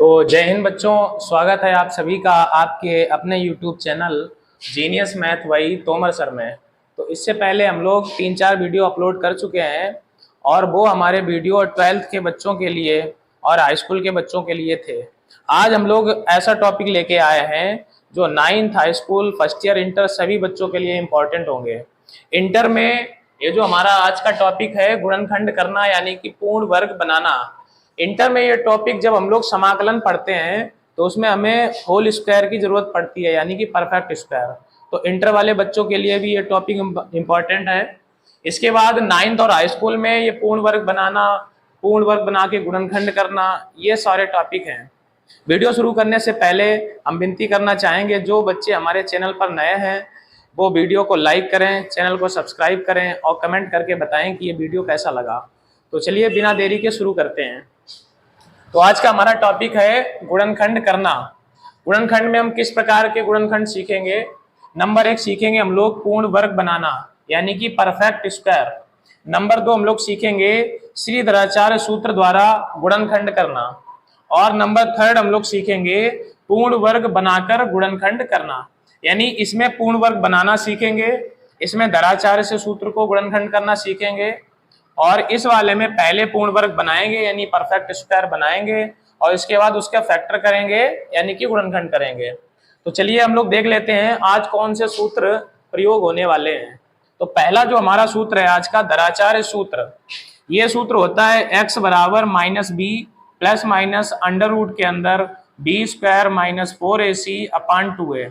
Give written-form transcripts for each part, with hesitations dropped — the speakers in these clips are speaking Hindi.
तो जय हिंद बच्चों, स्वागत है आप सभी का आपके अपने YouTube channel genius math Y Tomar sir में। तो इससे पहले हम लोग 3-4 वीडियो अपलोड कर चुके हैं और वो हमारे वीडियो 12th के बच्चों के लिए और हाई स्कूल के बच्चों के लिए थे। आज हम लोग ऐसा टॉपिक लेके आए हैं जो 9th high school, first year, inter सभी बच्चों के लिए इम्पोर्टेंट होंगे। इंटर में ये जो हमारा आज का टॉपिक है गुणनखंड करना यानी कि पूर्ण वर्ग बनाना। इंटर में ये टॉपिक जब हम लोग समाकलन पढ़ते हैं तो उसमें हमें होल स्क्वायर की जरूरत पड़ती है यानी कि परफेक्ट स्क्वायर। तो इंटर वाले बच्चों के लिए भी ये टॉपिक इम्पोर्टेंट है। इसके बाद 9th और हाई स्कूल में ये पूर्ण वर्ग बनाना, पूर्ण वर्ग बना के गुणनखंड करना, ये सारे टॉपिक हैं। वीडियो शुरू करने से पहले हम विनती करना चाहेंगे जो बच्चे हमारे चैनल पर नए हैं वो वीडियो को लाइक करें, चैनल को सब्सक्राइब करें और कमेंट करके बताएं कि ये वीडियो कैसा लगा। तो चलिए बिना देरी के शुरू करते हैं। तो आज का हमारा टॉपिक है गुणनखंड करना। गुणनखंड में हम किस प्रकार के गुणनखंड सीखेंगे। नंबर 1 सीखेंगे हम लोग पूर्ण वर्ग बनाना यानी कि परफेक्ट स्क्वायर। नंबर 2 हम लोग सीखेंगे श्रीधराचार्य सूत्र द्वारा गुणनखंड करना। और नंबर 3 हम लोग सीखेंगे पूर्ण वर्ग बनाकर गुणनखंड करना। यानी इसमें पूर्ण वर्ग बनाना सीखेंगे, इसमें धराचार्य से सूत्र को गुणनखंड करना सीखेंगे और इस वाले में पहले पूर्ण वर्ग बनाएंगे यानी परफेक्ट स्क्वायर बनाएंगे और इसके बाद उसका फैक्टर करेंगे यानी कि गुणनखंड करेंगे। तो चलिए हम लोग देख लेते हैं आज कौन से सूत्र प्रयोग होने वाले हैं। तो पहला जो हमारा सूत्र है आज का धराचार्य सूत्र। ये सूत्र होता है x बराबर minus B plus minus under root के अंदर बी स्क्वायर माइनस 4ac अपान 2a।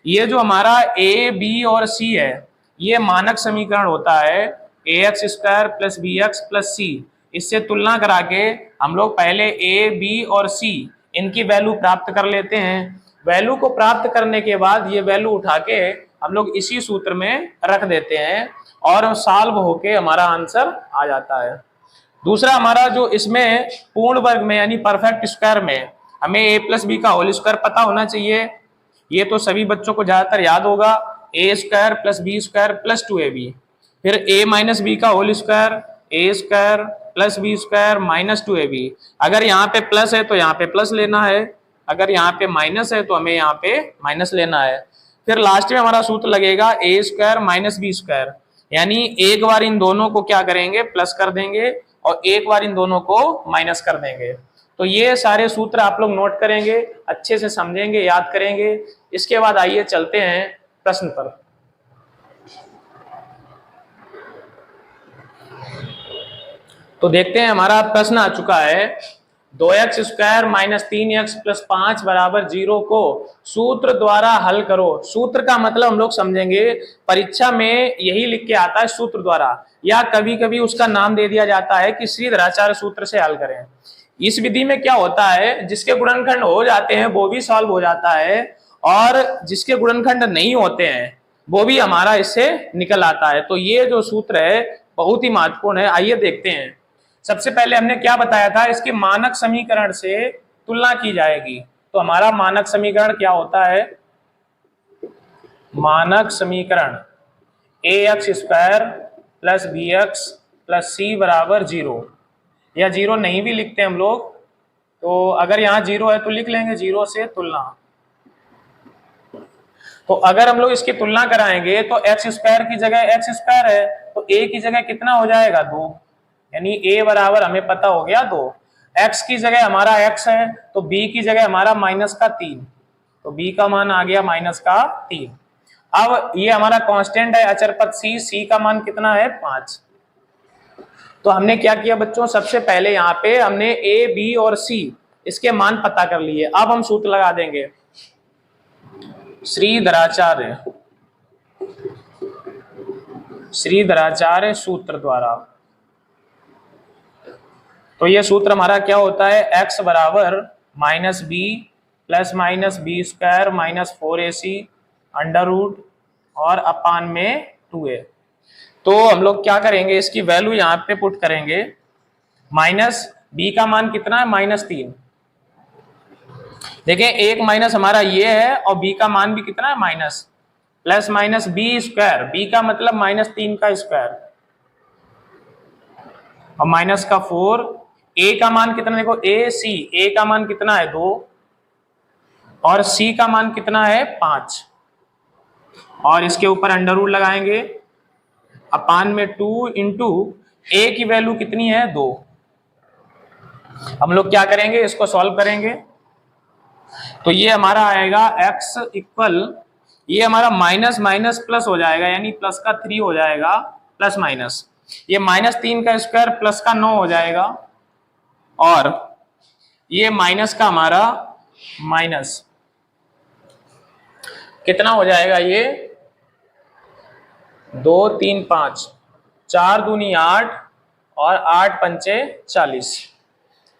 ये जो हमारा a, b और c है ये मानक समीकरण होता है ax square plus B X plus C. इससे तुलना करा के हम लोग पहले a, b और c इनकी वैल्यू प्राप्त कर लेते हैं। वैल्यू को प्राप्त करने के बाद ये वैल्यू उठा के हम लोग इसी सूत्र में रख देते हैं और सॉल्व होके हमारा आंसर आ जाता है। दूसरा हमारा जो इसमें पूर्ण वर्ग में यानी परफेक्ट स्क्वायर में हमें a प्लस बी का होल स्क्वायर पता होना चाहिए। ये तो सभी बच्चों को ज्यादातर याद होगा, a square plus B square plus 2ab। फिर a माइनस बी का whole square a square plus B square minus 2ab। अगर यहाँ पे प्लस है तो यहाँ पे प्लस लेना है, अगर यहाँ पे माइनस है तो हमें यहाँ पे माइनस लेना है। फिर लास्ट में हमारा सूत्र लगेगा a square minus B square. यानी एक बार इन दोनों को क्या करेंगे, प्लस कर देंगे और एक बार इन दोनों को माइनस कर देंगे। तो ये सारे सूत्र आप लोग नोट करेंगे, अच्छे से समझेंगे, याद करेंगे। इसके बाद आइए चलते हैं प्रश्न पर। तो देखते हैं हमारा प्रश्न आ चुका है 2x square minus 3x plus 5 बराबर 0 को सूत्र द्वारा हल करो। सूत्र का मतलब हम लोग समझेंगे, परीक्षा में यही लिख के आता है सूत्र द्वारा, या कभी कभी उसका नाम दे दिया जाता है कि श्रीधराचार्य सूत्र से हल करें। इस विधि में क्या होता है, जिसके गुणनखंड हो जाते हैं वो भी सॉल्व हो जाता है और जिसके गुणनखंड नहीं होते हैं वो भी हमारा इससे निकल आता है। तो ये जो सूत्र है बहुत ही महत्वपूर्ण है। आइए देखते हैं। सबसे पहले हमने क्या बताया था, इसके मानक समीकरण से तुलना की जाएगी। तो हमारा मानक समीकरण क्या होता है, मानक समीकरण ax square plus B X plus C बराबर 0, या 0 नहीं भी लिखते हम लोग, तो अगर यहाँ 0 है तो लिख लेंगे 0 से तुलना। तो अगर हम लोग इसकी तुलना कराएंगे तो x स्क्वायर की जगह x स्क्वायर है तो a की जगह कितना हो जाएगा 2, यानी a बराबर हमें पता हो गया 2। x की जगह हमारा x है तो b की जगह हमारा माइनस का 3, तो b का मान आ गया माइनस का 3। अब ये हमारा कांस्टेंट है अचर पद c का मान कितना है 5। तो हमने क्या किया बच्चों, सबसे पहले यहाँ पे हमने a, b और c इसके मान पता कर लिए। अब हम सूत्र लगा देंगे श्रीधराचार्य सूत्र द्वारा। तो ये सूत्र हमारा क्या होता है, x बराबर minus B plus minus B square minus 4ac under root और अपान में 2a। तो हम लोग क्या करेंगे, इसकी वैल्यू यहाँ पे पुट करेंगे। माइनस b का मान कितना है -3। देखें एक माइनस हमारा ये है और b का मान भी कितना है minus, plus minus B square, b का मतलब -3 का स्क्वायर और माइनस का 4 ए का मान कितना, देखो ए सी, ए का मान कितना है 2 और सी का मान कितना है 5, और इसके ऊपर अंडर रूट लगाएंगे अपान में 2 इंटू ए की वैल्यू कितनी है 2। हम लोग क्या करेंगे, इसको सॉल्व करेंगे तो ये हमारा आएगा x इक्वल, ये हमारा माइनस माइनस प्लस हो जाएगा, यानी प्लस का 3 हो जाएगा प्लस माइनस, ये -3 का स्क्वायर प्लस का 9 हो जाएगा, और ये माइनस का हमारा माइनस कितना हो जाएगा, ये 2 3 5, 4 दूनी 8 और 8 पंचे 40।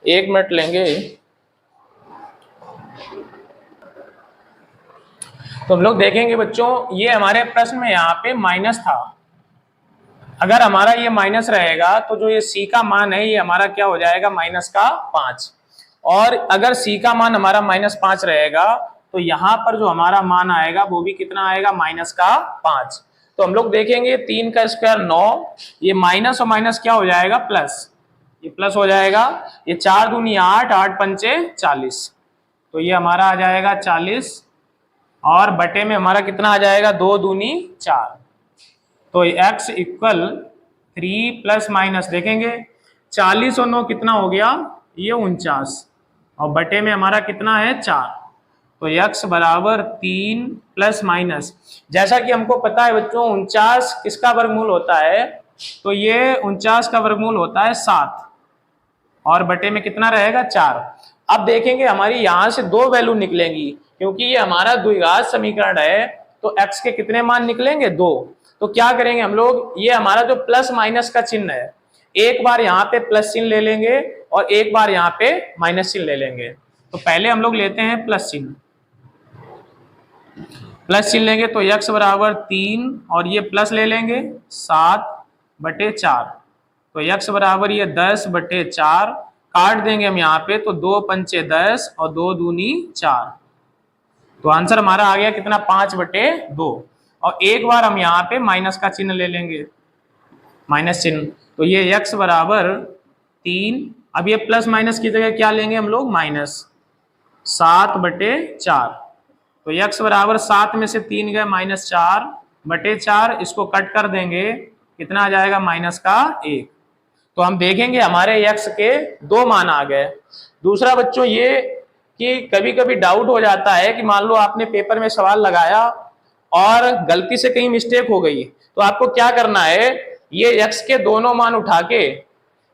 1 मिनट लेंगे तो हम लोग देखेंगे बच्चों, ये हमारे प्रश्न में यहाँ पे माइनस था, अगर हमारा ये माइनस रहेगा तो जो ये सी का मान है ये हमारा क्या हो जाएगा, माइनस का 5, और अगर सी का मान हमारा -5 रहेगा तो यहाँ पर जो हमारा मान आएगा वो भी कितना आएगा, माइनस का 5। तो हम लोग देखेंगे 3 का स्क्वायर 9, ये माइनस और माइनस क्या हो जाएगा, प्लस, ये प्लस हो जाएगा, ये 4 दूनी 8, 8 पंचे 40, तो ये हमारा आ जाएगा 40, और बटे में हमारा कितना आ जाएगा, 2 दूनी 4, तो x इक्वल 3 प्लस माइनस, देखेंगे 40 और 9 कितना हो गया, ये 49, और बटे में हमारा कितना है 4, तो x बराबर 3 प्लस माइनस, जैसा कि हमको पता है बच्चों 49 किसका वर्गमूल होता है, तो ये 49 का वर्गमूल होता है 7, और बटे में कितना रहेगा 4। अब देखेंगे हमारी यहाँ से 2 वैल्यू निकलेंगी, क्योंकि ये हमारा द्विघात समीकरण है, तो x के कितने मान निकलेंगे, 2। तो क्या करेंगे हम लोग, ये हमारा जो प्लस माइनस का चिन्ह है, एक बार यहाँ पे प्लस चिन्ह ले लेंगे और एक बार यहाँ पे माइनस चिन्ह ले लेंगे। तो पहले हम लोग लेते हैं प्लस चिन्ह, प्लस चिन्ह लेंगे तो x बराबर 3 और ये प्लस ले लेंगे 7/4, तो x बराबर ये 10/4, काट देंगे हम यहाँ पे तो 2 पंचे 10 और 2 दूनी 4, तो आंसर हमारा आ गया कितना, 5/2, और एक बार हम यहाँ पे माइनस का चिन्ह ले लेंगे, माइनस चिन्ह, तो ये x बराबर 3, अब ये प्लस माइनस की जगह क्या लेंगे हम लोग, माइनस 7/4, तो x बराबर 7 में से 3 गए -4/4, इसको कट कर देंगे, कितना आ जाएगा, माइनस का 1। तो हम देखेंगे हमारे x के 2 मान आ गए। दूसरा बच्चों ये कि कभी कभी डाउट हो जाता है कि मान लो आपने पेपर में सवाल लगाया और गलती से कहीं मिस्टेक हो गई, तो आपको क्या करना है, ये x के दोनों मान उठा के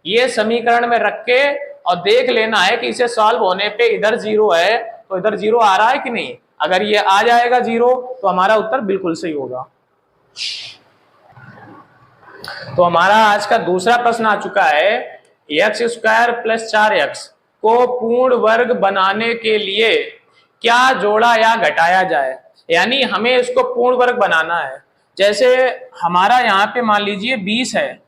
ये समीकरण में रख के और देख लेना है कि इसे सॉल्व होने पे इधर 0 है तो इधर 0 आ रहा है कि नहीं, अगर ये आ जाएगा 0 तो हमारा उत्तर बिल्कुल सही होगा। तो हमारा आज का दूसरा प्रश्न आ चुका है, x² + 4x को पूर्ण वर्ग बनाने के लिए क्या जोड़ा या घटाया जाए, यानी हमें इसको पूर्ण वर्ग बनाना है। जैसे हमारा यहाँ पे मान लीजिए 20 है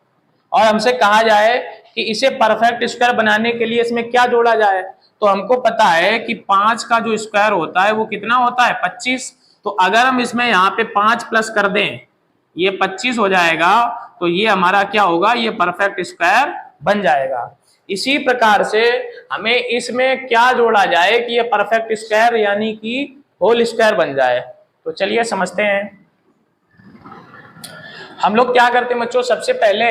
और हमसे कहा जाए कि इसे परफेक्ट स्क्वायर बनाने के लिए इसमें क्या जोड़ा जाए, तो हमको पता है कि 5 का जो स्क्वायर होता है वो कितना होता है, 25, तो अगर हम इसमें यहाँ पे 5 प्लस कर दें, ये 25 हो जाएगा, तो ये हमारा क्या होगा, ये परफेक्ट स्क्वायर बन जाएगा। इसी प्रकार से हमें इसमें क्या जोड़ा जाए कि ये परफेक्ट स्क्वायर यानी कि होल स्क्वायर बन जाए, तो चलिए समझते हैं। हम लोग क्या करते हैं बच्चों, सबसे पहले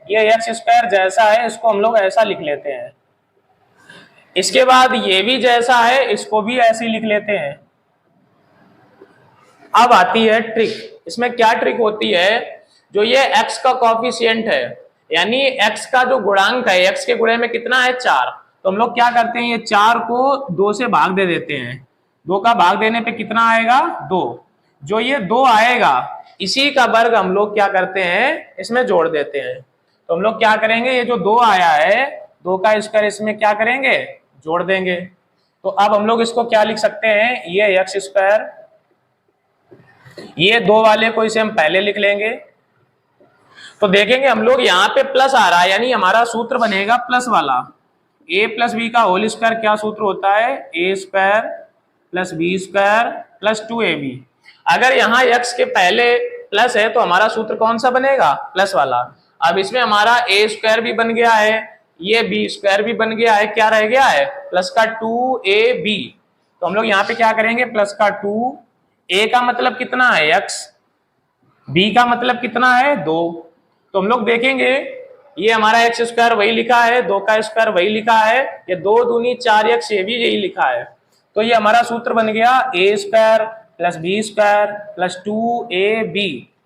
ये x² जैसा है इसको हम लोग ऐसा लिख लेते हैं, इसके बाद ये भी जैसा है इसको भी ऐसे ही लिख लेते हैं। अब आती है ट्रिक, इसमें क्या ट्रिक होती है, जो ये x का कॉफिशिएंट है यानी x का जो गुणांक है, x के गुणे में कितना है 4, तो हम लोग क्या करते हैं, ये 4 को 2 से भाग दे देते हैं, 2 का भाग देने पे कितना आएगा 2, जो ये 2 आएगा इसी का वर्ग हम लोग क्या करते हैं, इसमें जोड़ देते हैं। तो हम लोग क्या करेंगे, ये जो 2 आया है 2 का स्क्वायर इसमें क्या करेंगे, जोड़ देंगे। तो अब हम लोग इसको क्या लिख सकते हैं, ये x², ये 2 वाले को इसे हम पहले लिख लेंगे। तो देखेंगे हम लोग यहाँ पे प्लस आ रहा है यानी हमारा सूत्र बनेगा प्लस वाला, a + b का होल स्क्वायर क्या सूत्र होता है, a² + b² + 2ab। अगर यहाँ x के पहले प्लस है तो हमारा सूत्र कौन सा बनेगा, प्लस वाला। अब इसमें हमारा a² भी बन गया है, ये बी स्क्वायर भी बन गया है, क्या रह गया है प्लस का 2ab। तो हम लोग यहाँ पे क्या करेंगे, प्लस का 2, a का मतलब कितना है x, b का मतलब कितना है 2। तो हम लोग देखेंगे ये हमारा एक्स स्क्वायर वही लिखा है, 2 का स्क्वायर वही लिखा है, ये 2 दूनी 4x ये भी यही लिखा है। तो ये हमारा सूत्र बन गया a square plus B square plus 2ab,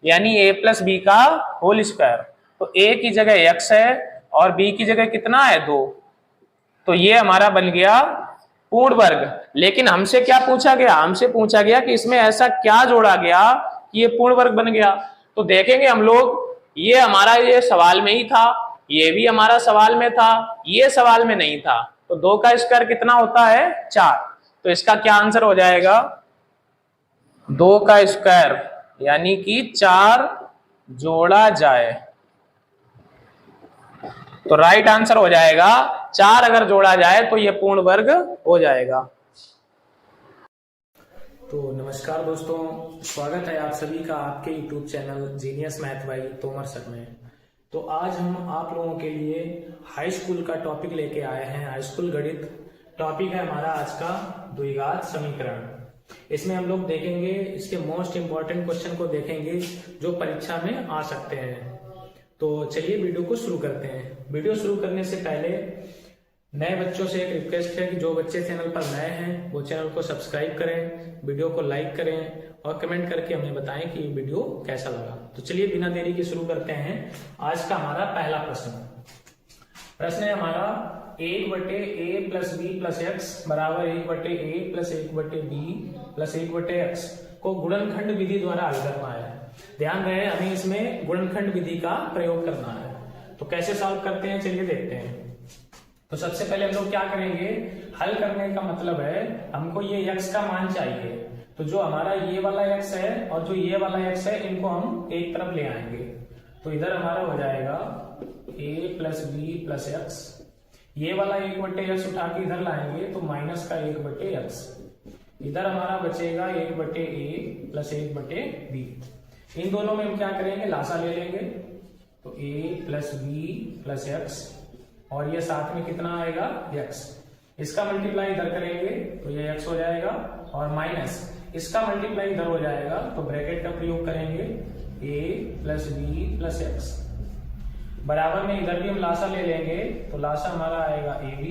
यानी a प्लस बी का होल स्क्वायर। तो a की जगह x है और b की जगह कितना है 2। तो ये हमारा बन गया पूर्ण वर्ग। लेकिन हमसे क्या पूछा गया, हमसे पूछा गया कि इसमें ऐसा क्या जोड़ा गया कि ये पूर्ण वर्ग बन गया। तो देखेंगे हम लोग, ये हमारा ये सवाल में ही था, ये भी हमारा सवाल में था, ये सवाल में नहीं था। तो 2 का स्क्वायर कितना होता है 4। तो इसका क्या आंसर हो जाएगा 2 का स्क्वायर यानी कि 4 जोड़ा जाए। तो राइट आंसर हो जाएगा 4 अगर जोड़ा जाए तो ये पूर्ण वर्ग हो जाएगा। तो नमस्कार दोस्तों, स्वागत है आप सभी का आपके YouTube channel genius math by Tomar sir में। तो आज हम आप लोगों के लिए हाई स्कूल का टॉपिक लेके आए हैं। हाई स्कूल गणित टॉपिक है हमारा आज का द्विघात समीकरण। इसमें हम लोग देखेंगे, इसके मोस्ट इंपॉर्टेंट क्वेश्चन को देखेंगे जो परीक्षा में आ सकते हैं। तो चलिए वीडियो को शुरू करते हैं। वीडियो शुरू करने से पहले नए बच्चों से एक रिक्वेस्ट है कि जो बच्चे चैनल पर नए हैं वो चैनल को सब्सक्राइब करें, वीडियो को लाइक करें और कमेंट करके हमें बताएं कि वीडियो कैसा लगा। तो चलिए बिना देरी के शुरू करते हैं आज का हमारा पहला प्रश्न। प्रश्न है हमारा 1/a plus B plus X बराबर 1/a plus 1/b plus 1/x को गुणनखंड विधि द्वारा हल करना है। ध्यान रहे हमें इसमें गुणनखंड विधि का प्रयोग करना है। तो कैसे सॉल्व करते हैं चलिए देखते हैं। तो सबसे पहले हम लोग क्या करेंगे, हल करने का मतलब है हमको ये x का मान चाहिए। तो जो हमारा ये वाला x है और जो ये वाला x है इनको हम एक तरफ ले आएंगे। तो इधर हमारा हो जाएगा a plus B plus X, ये वाला 1/x उठा के इधर लाएंगे तो माइनस का 1/x, इधर हमारा बचेगा 1/a प्लस 1/b। इन दोनों में हम क्या करेंगे, लासा ले लेंगे। तो a plus B plus X और ये साथ में कितना आएगा x, इसका मल्टीप्लाई इधर करेंगे तो ये x हो जाएगा और माइनस इसका मल्टीप्लाई इधर हो जाएगा। तो ब्रैकेट का प्रयोग करेंगे a plus B plus X, बराबर में इधर भी हम लासा ले लेंगे तो लासा हमारा आएगा ab,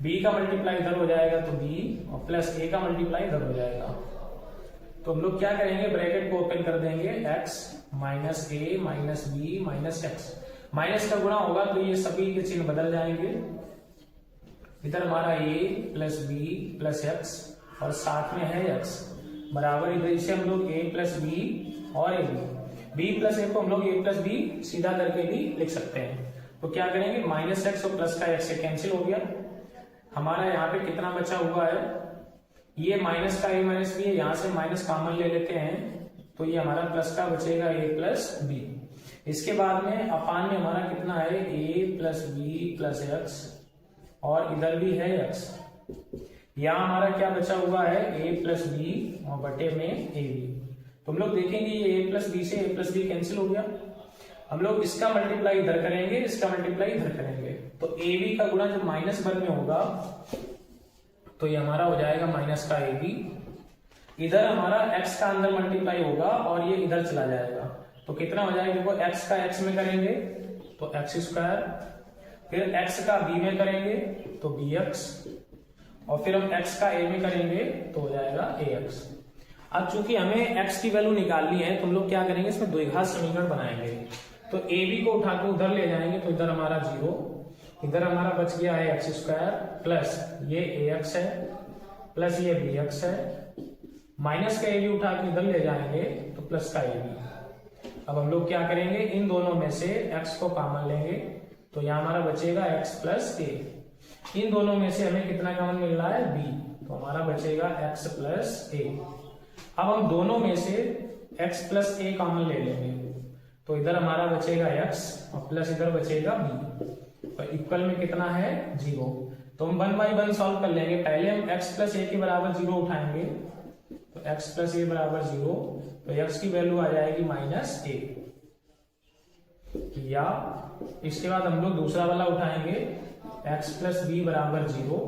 b का मल्टीप्लाई इधर हो जाएगा तो b और प्लस a का मल्टीप्लाई इधर हो जाएगा। तो हम लोग क्या करेंगे, ब्रैकेट को ओपन कर देंगे x minus a minus b minus x, minus का गुणा होगा तो ये सभी के चिन्ह बदल जाएंगे। इधर हमारा a plus B plus X और साथ में है x बराबर, इधर इसे हम लोग a प्लस बी और b प्लस a को हम लोग a प्लस बी सीधा करके भी लिख सकते हैं। तो क्या करेंगे, माइनस एक्स और प्लस का x से कैंसिल हो गया। हमारा यहाँ पे कितना बचा हुआ है, ये माइनस का a माइनस बी है, यहाँ से माइनस कॉमन ले लेते हैं तो ये हमारा प्लस का बचेगा a प्लस बी। इसके बाद में अपान में हमारा कितना है a plus B plus X और इधर भी है x। यहाँ हमारा क्या बचा हुआ है a प्लस बी और बटे में a b। तो हम लोग देखेंगे ये a प्लस बी से a प्लस बी कैंसिल हो गया। हम लोग इसका मल्टीप्लाई इधर करेंगे, इसका मल्टीप्लाई इधर करेंगे तो a b का गुणा जब माइनस वर्ग में होगा तो ये हमारा हो जाएगा माइनस का a b। इधर हमारा x का अंदर मल्टीप्लाई होगा और ये इधर चला जाएगा तो कितना हो जाएगा, देखो x का x में करेंगे तो x स्क्वायर, फिर x का b में करेंगे तो bx और फिर हम x का a में करेंगे तो हो जाएगा ax। अब चूंकि हमें x की वैल्यू निकालनी है तो हम लोग क्या करेंगे, इसमें द्विघात समीकरण बनाएंगे। तो ab को उठा के उधर ले जाएंगे तो इधर हमारा 0, इधर हमारा बच गया है x स्क्वायर प्लस ये ax है प्लस ये bx है, माइनस का ab उठा के इधर ले जाएंगे तो प्लस का ab। अब हम लोग क्या करेंगे, इन दोनों में से x को कॉमन लेंगे तो यहाँ हमारा बचेगा x प्लस a। इन दोनों में से हमें कितना कॉमन मिल रहा है b, तो हमारा बचेगा x प्लस a। अब हम दोनों में से x प्लस a कॉमन ले लेंगे तो इधर हमारा बचेगा x और प्लस इधर बचेगा b और इक्वल में कितना है 0। तो हम 1 बाई 1 सॉल्व कर लेंगे। पहले हम x प्लस a के बराबर 0 उठाएंगे तो x प्लस a बराबर 0 तो x की वैल्यू आ जाएगी माइनस a। या इसके बाद हम लोग दूसरा वाला उठाएंगे x प्लस बी बराबर 0,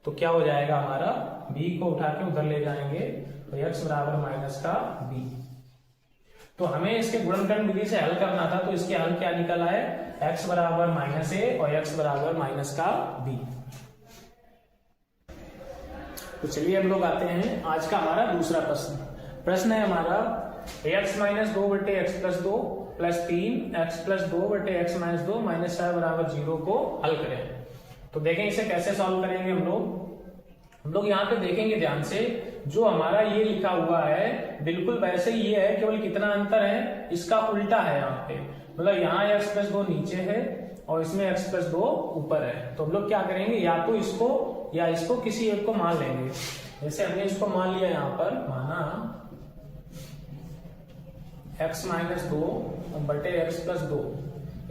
तो क्या हो जाएगा हमारा, b को उठा के उधर ले जाएंगे तो x बराबर माइनस का b। तो हमें इसके गुणनखंड विधि से हल करना था, तो इसके हल क्या निकल आए, x बराबर माइनस a और x बराबर माइनस का b। तो चलिए हम लोग आते हैं आज का हमारा दूसरा प्रश्न है हमारा x माइनस 2 बटे x plus 2 plus 3 x plus 2 बटे एक्स माइनस 2 माइनस 4 बराबर 0 को हल करें। तो देखें इसे कैसे सॉल्व करेंगे हम लोग यहाँ पे देखेंगे ध्यान से, जो हमारा ये लिखा हुआ है बिल्कुल वैसे ही ये है, केवल कितना अंतर है, इसका उल्टा है यहाँ पे, मतलब यहाँ x प्लस 2 नीचे है और इसमें x प्लस 2 ऊपर है। तो हम लोग क्या करेंगे, या तो इसको या इसको किसी एक को मान लेंगे। जैसे हमने इसको मान लिया, यहाँ पर माना x माइनस 2 बटे एक्स प्लस 2,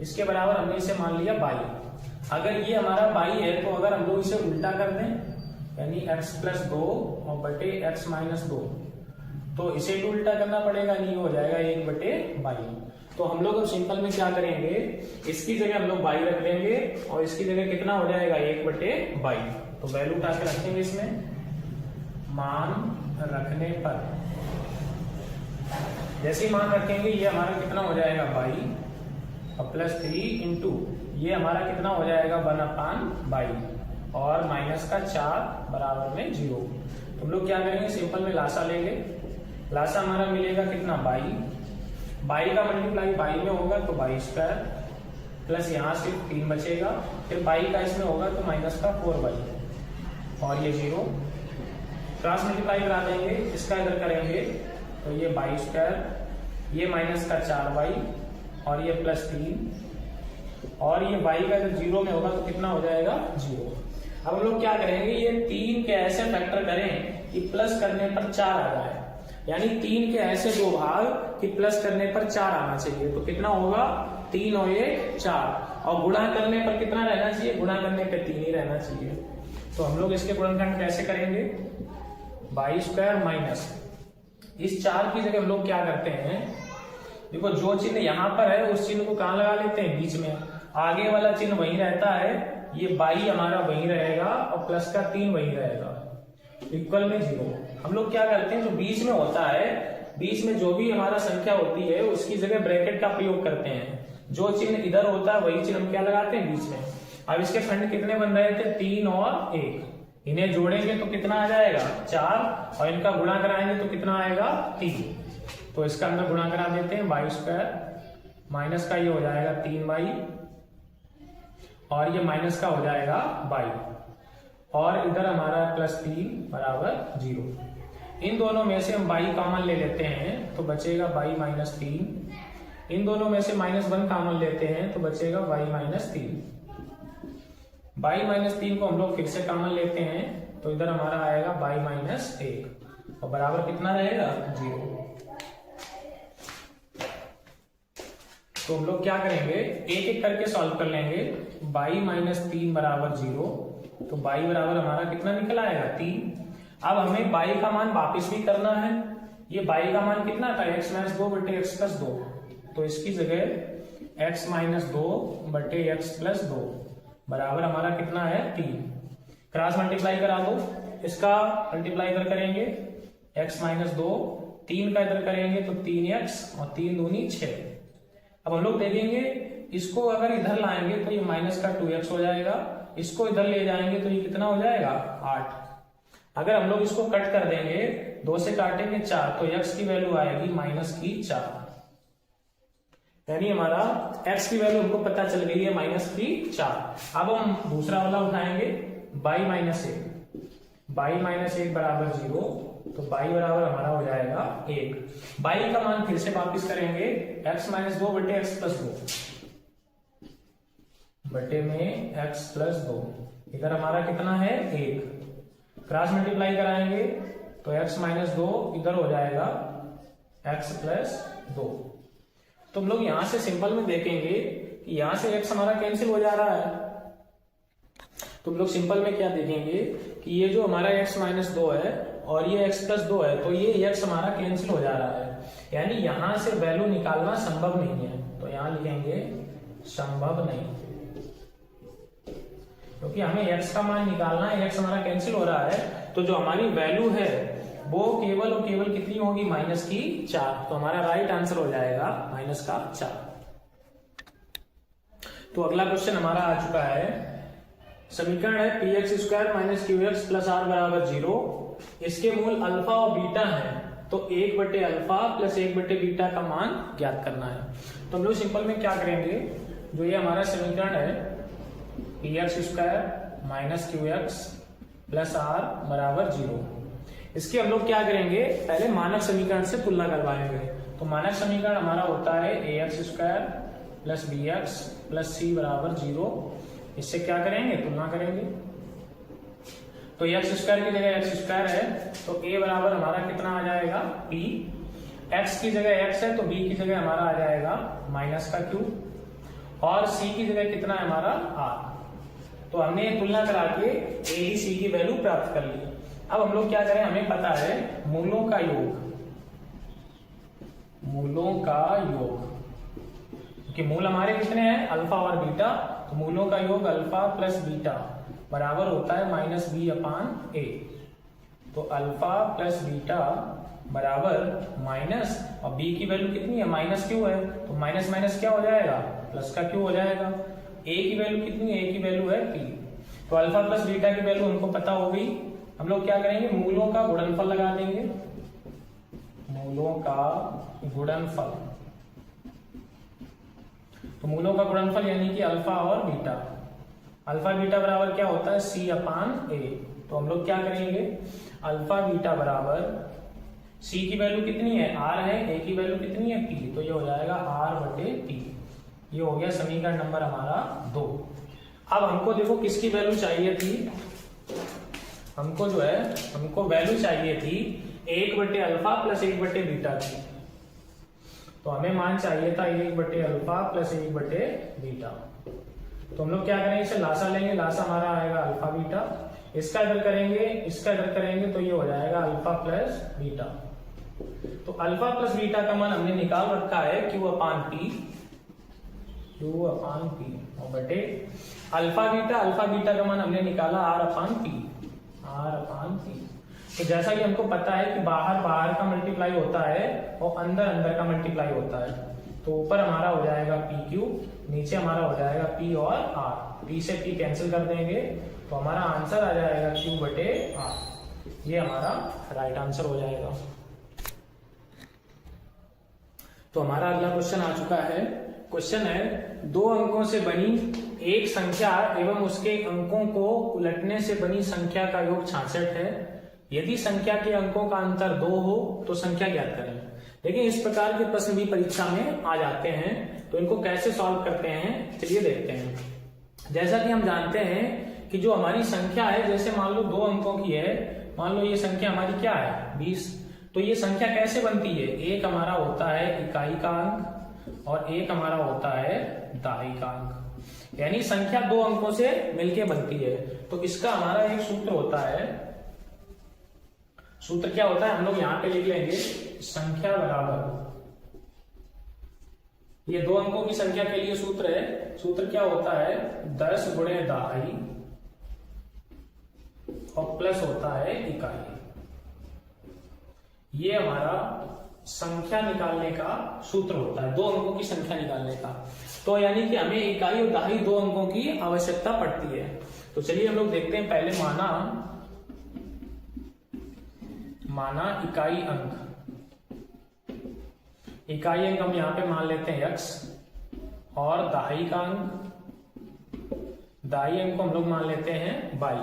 इसके बराबर हमने इसे मान लिया y। अगर ये हमारा y है तो अगर हम लोग इसे उल्टा कर दें, यानी x प्लस 2 और बटे x माइनस 2, तो इसे भी उल्टा करना पड़ेगा, नहीं हो जाएगा 1 बटे y। तो हम लोग अब सिंपल में क्या करेंगे, इसकी जगह हम लोग y रख देंगे और इसकी जगह कितना हो जाएगा 1 बटे y। तो वैल्यू उठा के रखेंगे, इसमें मान रखने पर जैसे ही मान रखेंगे ये हमारा कितना हो जाएगा y और प्लस 3 इंटू ये हमारा कितना हो जाएगा 1/y और माइनस का 4 बराबर में 0। तो हम लोग क्या करेंगे, सिंपल में लासा लेंगे, लासा हमारा मिलेगा कितना y का मल्टीप्लाई y में होगा तो y स्क्वायर प्लस यहाँ से 3 बचेगा, फिर y का इसमें होगा तो माइनस का 4y और ये 0, क्रॉस मल्टीप्लाई करा देंगे, इसका इधर करेंगे तो ये y स्क्वायर, ये माइनस का 4y और ये प्लस 3 और ये y का इधर 0 में होगा तो कितना हो जाएगा 0। अब हम लोग क्या करेंगे, ये 3 के ऐसे फैक्टर करें कि प्लस करने पर 4 आ जाए, यानी 3 के ऐसे दो भाग कि प्लस करने पर 4 आना चाहिए। तो कितना होगा 3 और 1 4, और गुणा करने पर कितना रहना चाहिए, गुणा करने पर 3 ही रहना चाहिए। तो हम लोग इसके गुणनखंड कैसे करेंगे, y स्क्वायर माइनस इस 4 की जगह हम लोग क्या करते हैं, देखो जो चिन्ह यहाँ पर है उस चिन्ह को कहाँ लगा लेते हैं, बीच में, आगे वाला चिन्ह वही रहता है, ये y हमारा वही रहेगा और प्लस का 3 वही रहेगा, इक्वल में 0। हम लोग क्या करते हैं, जो बीच में होता है, बीच में जो भी हमारा संख्या होती है उसकी जगह ब्रैकेट का प्रयोग करते हैं, जो चिन्ह इधर होता है वही चिन्ह हम क्या लगाते हैं बीच में। अब इसके खंड कितने बन रहे थे 3 और 1, इन्हें जोड़ेंगे तो कितना आ जाएगा 4 और इनका गुणा कराएंगे तो कितना आएगा 3। तो इसका अंदर गुणा करा देते हैं, y स्क्वायर माइनस का ये हो जाएगा 3y और ये माइनस का हो जाएगा y और इधर हमारा प्लस 3 बराबर 0। इन दोनों में से हम y कॉमन ले लेते हैं तो बचेगा y माइनस 3, इन दोनों में से -1 कॉमन लेते हैं तो बचेगा y माइनस 3। y माइनस 3 को हम लोग फिर से कॉमन लेते हैं तो इधर हमारा आएगा y माइनस 1 और बराबर कितना रहेगा 0। तो हम लोग क्या करेंगे, एक एक करके सॉल्व कर लेंगे। y माइनस 3 बराबर 0, तो y बराबर हमारा कितना निकल आएगा 3। अब हमें y का मान वापिस भी करना है, ये y का मान कितना था x माइनस 2 बटे एक्स प्लस 2, तो इसकी जगह x माइनस 2 बटे एक्स प्लस 2 बराबर हमारा कितना है 3। क्रॉस मल्टीप्लाई करा दो, इसका मल्टीप्लाई इधर करेंगे x माइनस 2, 3 का इधर करेंगे तो 3x और 3 दूनी 6। अब हम लोग देखेंगे इसको अगर इधर लाएंगे तो ये माइनस का 2x हो जाएगा, इसको इधर ले जाएंगे तो ये कितना हो जाएगा 8। अगर हम लोग इसको कट कर देंगे, 2 से काटेंगे 4 तो x की वैल्यू आएगी माइनस की 4, यानी हमारा x की वैल्यू हमको पता चल गई है माइनस की 4। अब हम दूसरा वाला उठाएंगे y माइनस 1 बराबर 0, तो y बराबर हमारा हो जाएगा 1। y का मान फिर से वापिस करेंगे x माइनस 2 बटे एक्स प्लस 2 बटे में x प्लस 2, इधर हमारा कितना है 1। क्रॉस मल्टीप्लाई कराएंगे तो x माइनस 2 इधर हो जाएगा x प्लस 2। तो हम लोग यहां से सिंपल में देखेंगे कि यहां से x हमारा कैंसिल हो जा रहा है, तो हम लोग सिंपल में क्या देखेंगे कि ये जो हमारा x माइनस 2 है और ये x प्लस 2 है, तो ये x हमारा कैंसिल हो जा रहा है, यानी यहां से वैल्यू निकालना संभव नहीं है। तो यहां लिखेंगे संभव नहीं, क्योंकि हमें x का मान निकालना है, x हमारा कैंसिल हो रहा है, तो जो हमारी वैल्यू है वो केवल और केवल कितनी होगी, -4। तो हमारा राइट आंसर हो जाएगा -4। तो अगला क्वेश्चन हमारा आ चुका है, समीकरण है px² - qx + r बराबर 0। इसके मूल अल्फा और बीटा है, तो 1/अल्फा + 1/बीटा का मान ज्ञात करना है। तो हम लोग सिंपल में क्या करेंगे, जो ये हमारा समीकरण है px² - qx + r बराबर 0, इसके हम लोग क्या करेंगे, पहले मानक समीकरण से तुलना करवाएंगे। तो मानक समीकरण हमारा होता है ax² + bx + c बराबर 0। इससे क्या करेंगे, तुलना करेंगे। तो x² की जगह x² है, तो a बराबर हमारा कितना आ जाएगा, p। x की जगह x है, तो b की जगह हमारा आ जाएगा -q, और c की जगह कितना है हमारा r। तो हमने तुलना करा के a ही c की वैल्यू प्राप्त कर ली। अब हम लोग क्या करें, हमें पता है मूलों का योग, मूलों का योग, क्योंकि मूल हमारे कितने हैं, अल्फा और बीटा, तो मूलों का योग अल्फा + बीटा बराबर होता है -b/a। तो अल्फा + बीटा बराबर माइनस, और b की वैल्यू कितनी है, -q है, तो माइनस माइनस क्या हो जाएगा, प्लस का q हो जाएगा। a की वैल्यू कितनी है, a की वैल्यू है p। तो अल्फा + बीटा की वैल्यू हमको पता हो गई। हम लोग क्या करेंगे, मूलों का गुणनफल लगा देंगे, मूलों का गुणनफल। तो मूलों का गुणनफल यानी कि अल्फा और बीटा, अल्फा बीटा बराबर क्या होता है, c/a। तो हम लोग क्या करेंगे, अल्फा बीटा बराबर c की वैल्यू कितनी है, r है, a की वैल्यू कितनी है, p। तो ये हो जाएगा r/p। ये हो गया समीकरण नंबर हमारा 2। अब हमको देखो किसकी वैल्यू चाहिए थी, हमको जो है, हमको वैल्यू चाहिए थी 1/अल्फा + 1/बीटा की। तो हमें मान चाहिए था 1/अल्फा + 1/बीटा। तो हम लोग क्या करेंगे, इसे लासा लेंगे, लासा हमारा आएगा अल्फा बीटा, इसका इधर करेंगे, इसका इधर करेंगे, तो ये हो जाएगा अल्फा + बीटा। तो अल्फा + बीटा का मान हमने निकाल रखा है q/p, और बटे अल्फा बीटा का मान हमने निकाला r/p। तो जैसा कि हमको पता है कि बाहर का मल्टीप्लाई होता है और अंदर का मल्टीप्लाई होता है, तो ऊपर हमारा हो जाएगा pq, नीचे हमारा हो जाएगा p और r। p से p कैंसिल कर देंगे, तो हमारा आंसर आ जाएगा q/r। ये हमारा राइट आंसर हो जाएगा। तो हमारा अगला क्वेश्चन आ चुका है। क्वेश्चन है, 2 अंकों से बनी एक संख्या एवं उसके अंकों को उलटने से बनी संख्या का योग 66 है। यदि संख्या के अंकों का अंतर 2 हो तो संख्या ज्ञात करें। देखिए, इस प्रकार के प्रश्न भी परीक्षा में आ जाते हैं, तो इनको कैसे सॉल्व करते हैं, चलिए देखते हैं। जैसा कि हम जानते हैं कि जो हमारी संख्या है, जैसे मान लो 2 अंकों की है, मान लो ये संख्या हमारी क्या है, 20। तो ये संख्या कैसे बनती है, एक हमारा होता है इकाई का अंक और एक हमारा होता है दहाई का अंक, यानी संख्या 2 अंकों से मिलके बनती है। तो इसका हमारा एक सूत्र होता है, सूत्र क्या होता है, हम लोग यहां पे लिख लेंगे, संख्या बराबर, ये 2 अंकों की संख्या के लिए सूत्र है, सूत्र क्या होता है 10 गुणे दहाई और प्लस होता है इकाई। ये हमारा संख्या निकालने का सूत्र होता है, 2 अंकों की संख्या निकालने का। तो यानी कि हमें इकाई और दहाई 2 अंकों की आवश्यकता पड़ती है। तो चलिए हम लोग देखते हैं, पहले माना इकाई अंक, इकाई अंक हम यहां पे मान लेते हैं x, और दहाई का अंक, दहाई अंक को हम लोग मान लेते हैं y।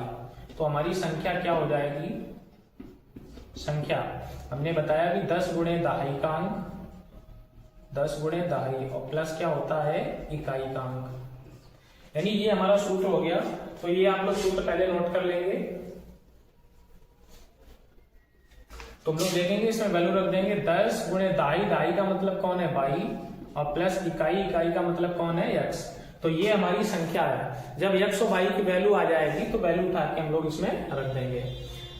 तो हमारी संख्या क्या हो जाएगी, संख्या हमने बताया कि 10 गुणे दहाई का अंक, 10 गुणे दहाई और प्लस क्या होता है इकाई का अंक, यानी ये हमारा सूत्र हो गया। तो ये आप लोग सूत्र पहले नोट कर लेंगे। तो हम लोग देखेंगे, इसमें वैल्यू रख देंगे 10 गुणे दहाई, दहाई का मतलब कौन है y, और प्लस इकाई, इकाई का मतलब कौन है x। तो ये हमारी संख्या है। जब x और y की वैल्यू आ जाएगी तो वैल्यू उठा के हम लोग इसमें रख देंगे।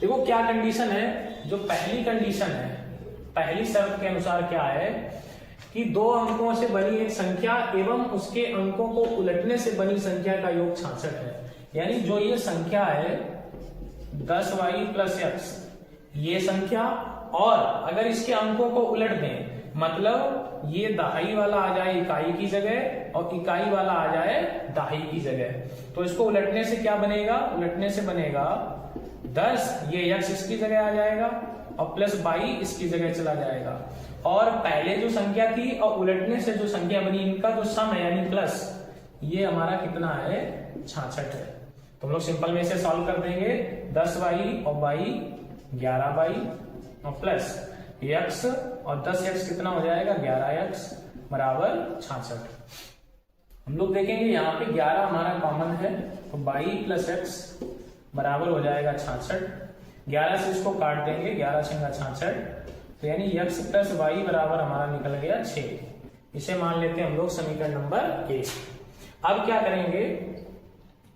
देखो क्या कंडीशन है, जो पहली कंडीशन है, पहली शर्त के अनुसार क्या है कि दो अंकों से बनी एक संख्या एवं उसके अंकों को उलटने से बनी संख्या का योग 66 है। यानी जो ये संख्या है 10y + x, ये संख्या, और अगर इसके अंकों को उलट दें, मतलब ये दहाई वाला आ जाए इकाई की जगह और इकाई वाला आ जाए दहाई की जगह, तो इसको उलटने से क्या बनेगा? उलटने से बनेगा 10, ये x इसकी जगह आ जाएगा और +22 इसकी जगह चला जाएगा। और पहले जो संख्या थी और उलटने से जो संख्या बनी, इनका जो सम है यानी प्लस, ये हमारा कितना है? 66 है। तो हम लोग सिंपल में इसे सॉल्व कर देंगे। 10y और y 11y और प्लस x और 10x कितना हो जाएगा? 11x बराबर 66। हम लोग देखेंगे यहाँ पे 11 हमारा कॉमन है, तो y + x बराबर हो जाएगा 66। 11 से इसको काट देंगे, 11 छंगा 66, तो यानी x + y बराबर हमारा निकल गया 6। इसे मान लेते हैं हम लोग समीकरण नंबर 1। अब क्या करेंगे?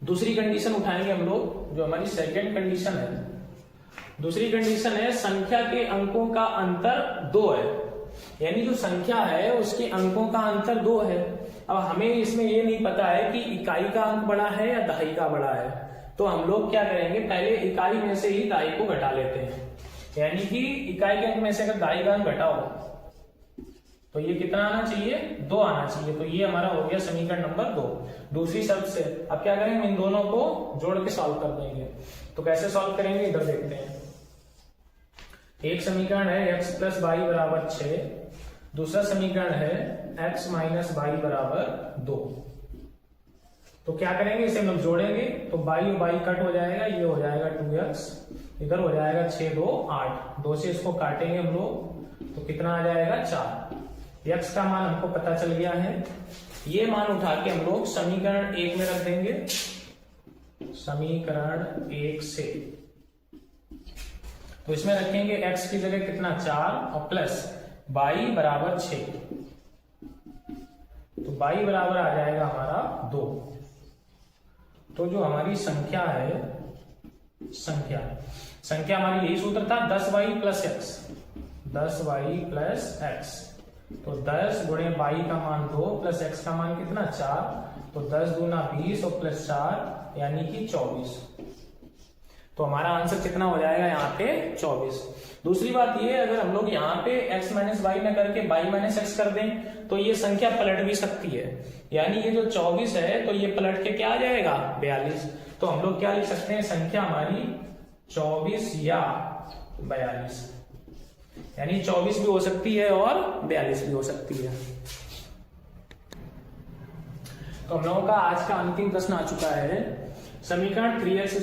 दूसरी कंडीशन उठाएंगे हम लोग, जो हमारी सेकेंड कंडीशन है। दूसरी कंडीशन है संख्या के अंकों का अंतर 2 है, यानी जो संख्या है उसके अंकों का अंतर 2 है। अब हमें इसमें ये नहीं पता है कि इकाई का अंक बड़ा है या दहाई का बड़ा है, तो हम लोग क्या करेंगे? पहले इकाई में से ही दहाई को घटा लेते हैं, यानी कि इकाई के अंक में से अगर दहाई का अंक घटाओ तो ये कितना आना चाहिए? 2 आना चाहिए। तो ये हमारा हो गया समीकरण नंबर 2 दूसरी शब्द से। अब क्या करेंगे? इन दोनों को जोड़ के सॉल्व कर देंगे। तो कैसे सॉल्व करेंगे इधर देखते हैं। एक समीकरण है x + y बराबर 6, दूसरा समीकरण है x - y बराबर 2। तो क्या करेंगे? इसे हम लोग जोड़ेंगे, तो y और y कट हो जाएगा, ये हो जाएगा 2x, इधर हो जाएगा 6 2 8, 2 से इसको काटेंगे हम लोग, तो कितना आ जाएगा? 4। x का मान हमको पता चल गया है, ये मान उठा के हम लोग समीकरण 1 में रख देंगे। समीकरण 1 से तो इसमें रखेंगे x की जगह कितना? 4 और प्लस y बराबर 6, तो y बराबर आ जाएगा हमारा 2। तो जो हमारी संख्या है, संख्या हमारी यही सूत्र था 10y + x, 10y + x, तो 10 गुणे y का मान 2 प्लस x का मान कितना? 4, तो 10 दूना 20 और प्लस 4 यानी कि 24। तो हमारा आंसर कितना हो जाएगा यहाँ पे? 24। दूसरी बात ये, अगर हम लोग यहाँ पे x - y न करके y - x कर दें तो ये संख्या पलट भी सकती है, यानी ये जो 24 है तो ये पलट के क्या आ जाएगा? 42। तो हम लोग क्या लिख सकते हैं? संख्या हमारी 24 या 42, यानी 24 भी हो सकती है और 42 भी हो सकती है। तो हम लोगों का आज का अंतिम प्रश्न आ चुका है। समीकरण 3x²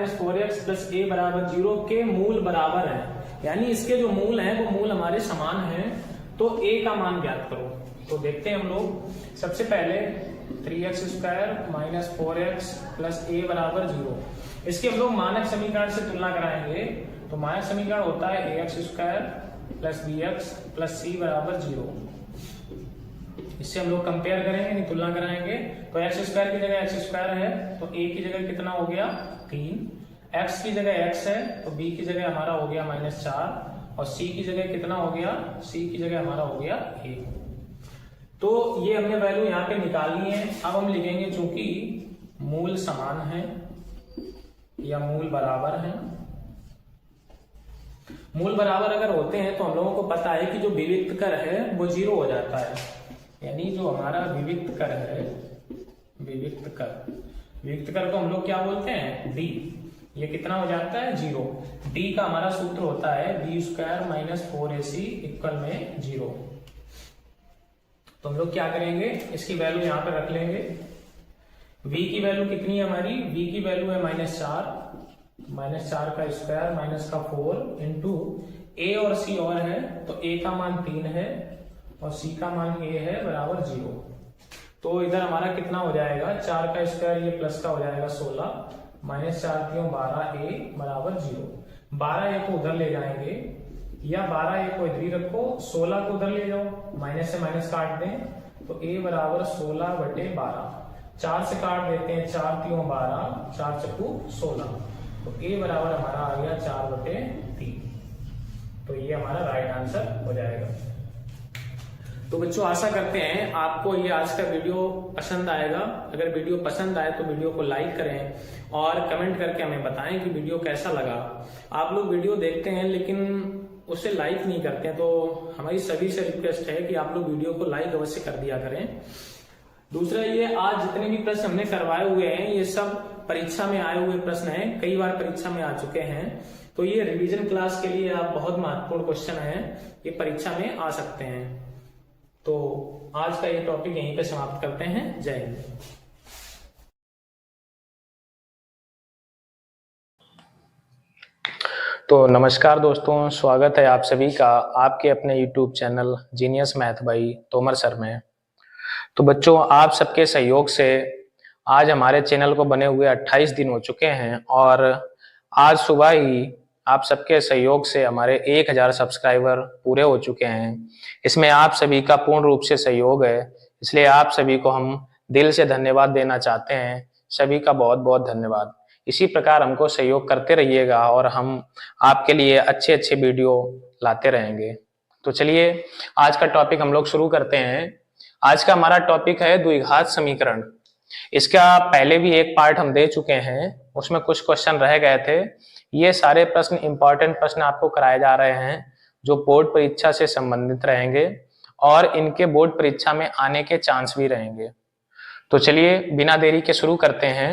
- 4x + a बराबर 0 के मूल बराबर हैं, यानी इसके जो मूल हैं वो मूल हमारे समान हैं, तो a का मान ज्ञात करो। तो देखते हैं हम लोग। सबसे पहले 3x² - 4x + a बराबर 0, इसके हम लोग मानक समीकरण से तुलना कराएंगे। तो मानक समीकरण होता है ax² + bx + c बराबर 0। इससे हम लोग कंपेयर करेंगे, नहीं तुलना कराएंगे। तो x² की जगह x² है, तो a की जगह कितना हो गया? 3, x की जगह x है, तो b की जगह हमारा हो गया -4, और c की जगह कितना हो गया? c की जगह हमारा हो गया 1। तो ये हमने वैल्यू यहाँ पे निकालनी है। अब हम लिखेंगे चूंकि मूल समान है या मूल बराबर है। मूल बराबर अगर होते हैं तो हम लोगों को पता है कि जो विविक्त कर है वो 0 हो जाता है, यानी जो हमारा विविक्त कर है, विविक्त कर को हम लोग क्या बोलते हैं? d। ये कितना हो जाता है? 0। d का हमारा सूत्र होता है b² - 4ac = 0। तो हम लोग क्या करेंगे? इसकी वैल्यू यहाँ पे रख लेंगे। v की वैल्यू कितनी है हमारी? v की वैल्यू है -4, -4 का स्क्वायर माइनस का 4 इंटू a और c और है, तो a का मान 3 है और c का मान a है बराबर 0। तो इधर हमारा कितना हो जाएगा? 4 का स्क्वायर, ये प्लस का हो जाएगा 16, -4 क्यों 12a बराबर 0। 12a को उधर ले जाएंगे, या 12a को इधर ही रखो, 16 को उधर ले जाओ, माइनस से माइनस काट दें, तो a बराबर 16/12। 4 से काट देते हैं, 4 क्यों 12, 4 चक्कू 16, तो a बराबर हमारा आ गया 4/3। तो ये हमारा राइट आंसर हो जाएगा। तो बच्चों आशा करते हैं आपको ये आज का वीडियो पसंद आएगा। अगर वीडियो पसंद आए तो वीडियो को लाइक करें और कमेंट करके हमें बताएं कि वीडियो कैसा लगा। आप लोग वीडियो देखते हैं लेकिन उसे लाइक नहीं करते हैं, तो हमारी सभी से रिक्वेस्ट है कि आप लोग वीडियो को लाइक अवश्य कर दिया करें। दूसरा, ये आज जितने भी प्रश्न हमने करवाए हुए हैं ये सब परीक्षा में आए हुए प्रश्न हैं, कई बार परीक्षा में आ चुके हैं, तो ये रिवीजन क्लास के लिए आप बहुत महत्वपूर्ण क्वेश्चन है, ये परीक्षा में आ सकते हैं। तो आज का ये टॉपिक यहीं पे समाप्त करते हैं। जय हिंद। तो नमस्कार दोस्तों, स्वागत है आप सभी का आपके अपने YouTube channel genius math by Tomar sir में। तो बच्चों, आप सबके सहयोग से आज हमारे चैनल को बने हुए 28 दिन हो चुके हैं और आज सुबह ही आप सबके सहयोग से हमारे 1000 सब्सक्राइबर पूरे हो चुके हैं। इसमें आप सभी का पूर्ण रूप से सहयोग है, इसलिए आप सभी को हम दिल से धन्यवाद देना चाहते हैं। सभी का बहुत बहुत धन्यवाद। इसी प्रकार हमको सहयोग करते रहिएगा और हम आपके लिए अच्छे अच्छे वीडियो लाते रहेंगे। तो चलिए आज का टॉपिक हम लोग शुरू करते हैं। आज का हमारा टॉपिक है द्विघात समीकरण। इसका पहले भी एक पार्ट हम दे चुके हैं, उसमें कुछ क्वेश्चन रह गए थे। ये सारे प्रश्न इंपॉर्टेंट प्रश्न आपको कराए जा रहे हैं जो बोर्ड परीक्षा से संबंधित रहेंगे और इनके बोर्ड परीक्षा में आने के चांस भी रहेंगे। तो चलिए बिना देरी के शुरू करते हैं।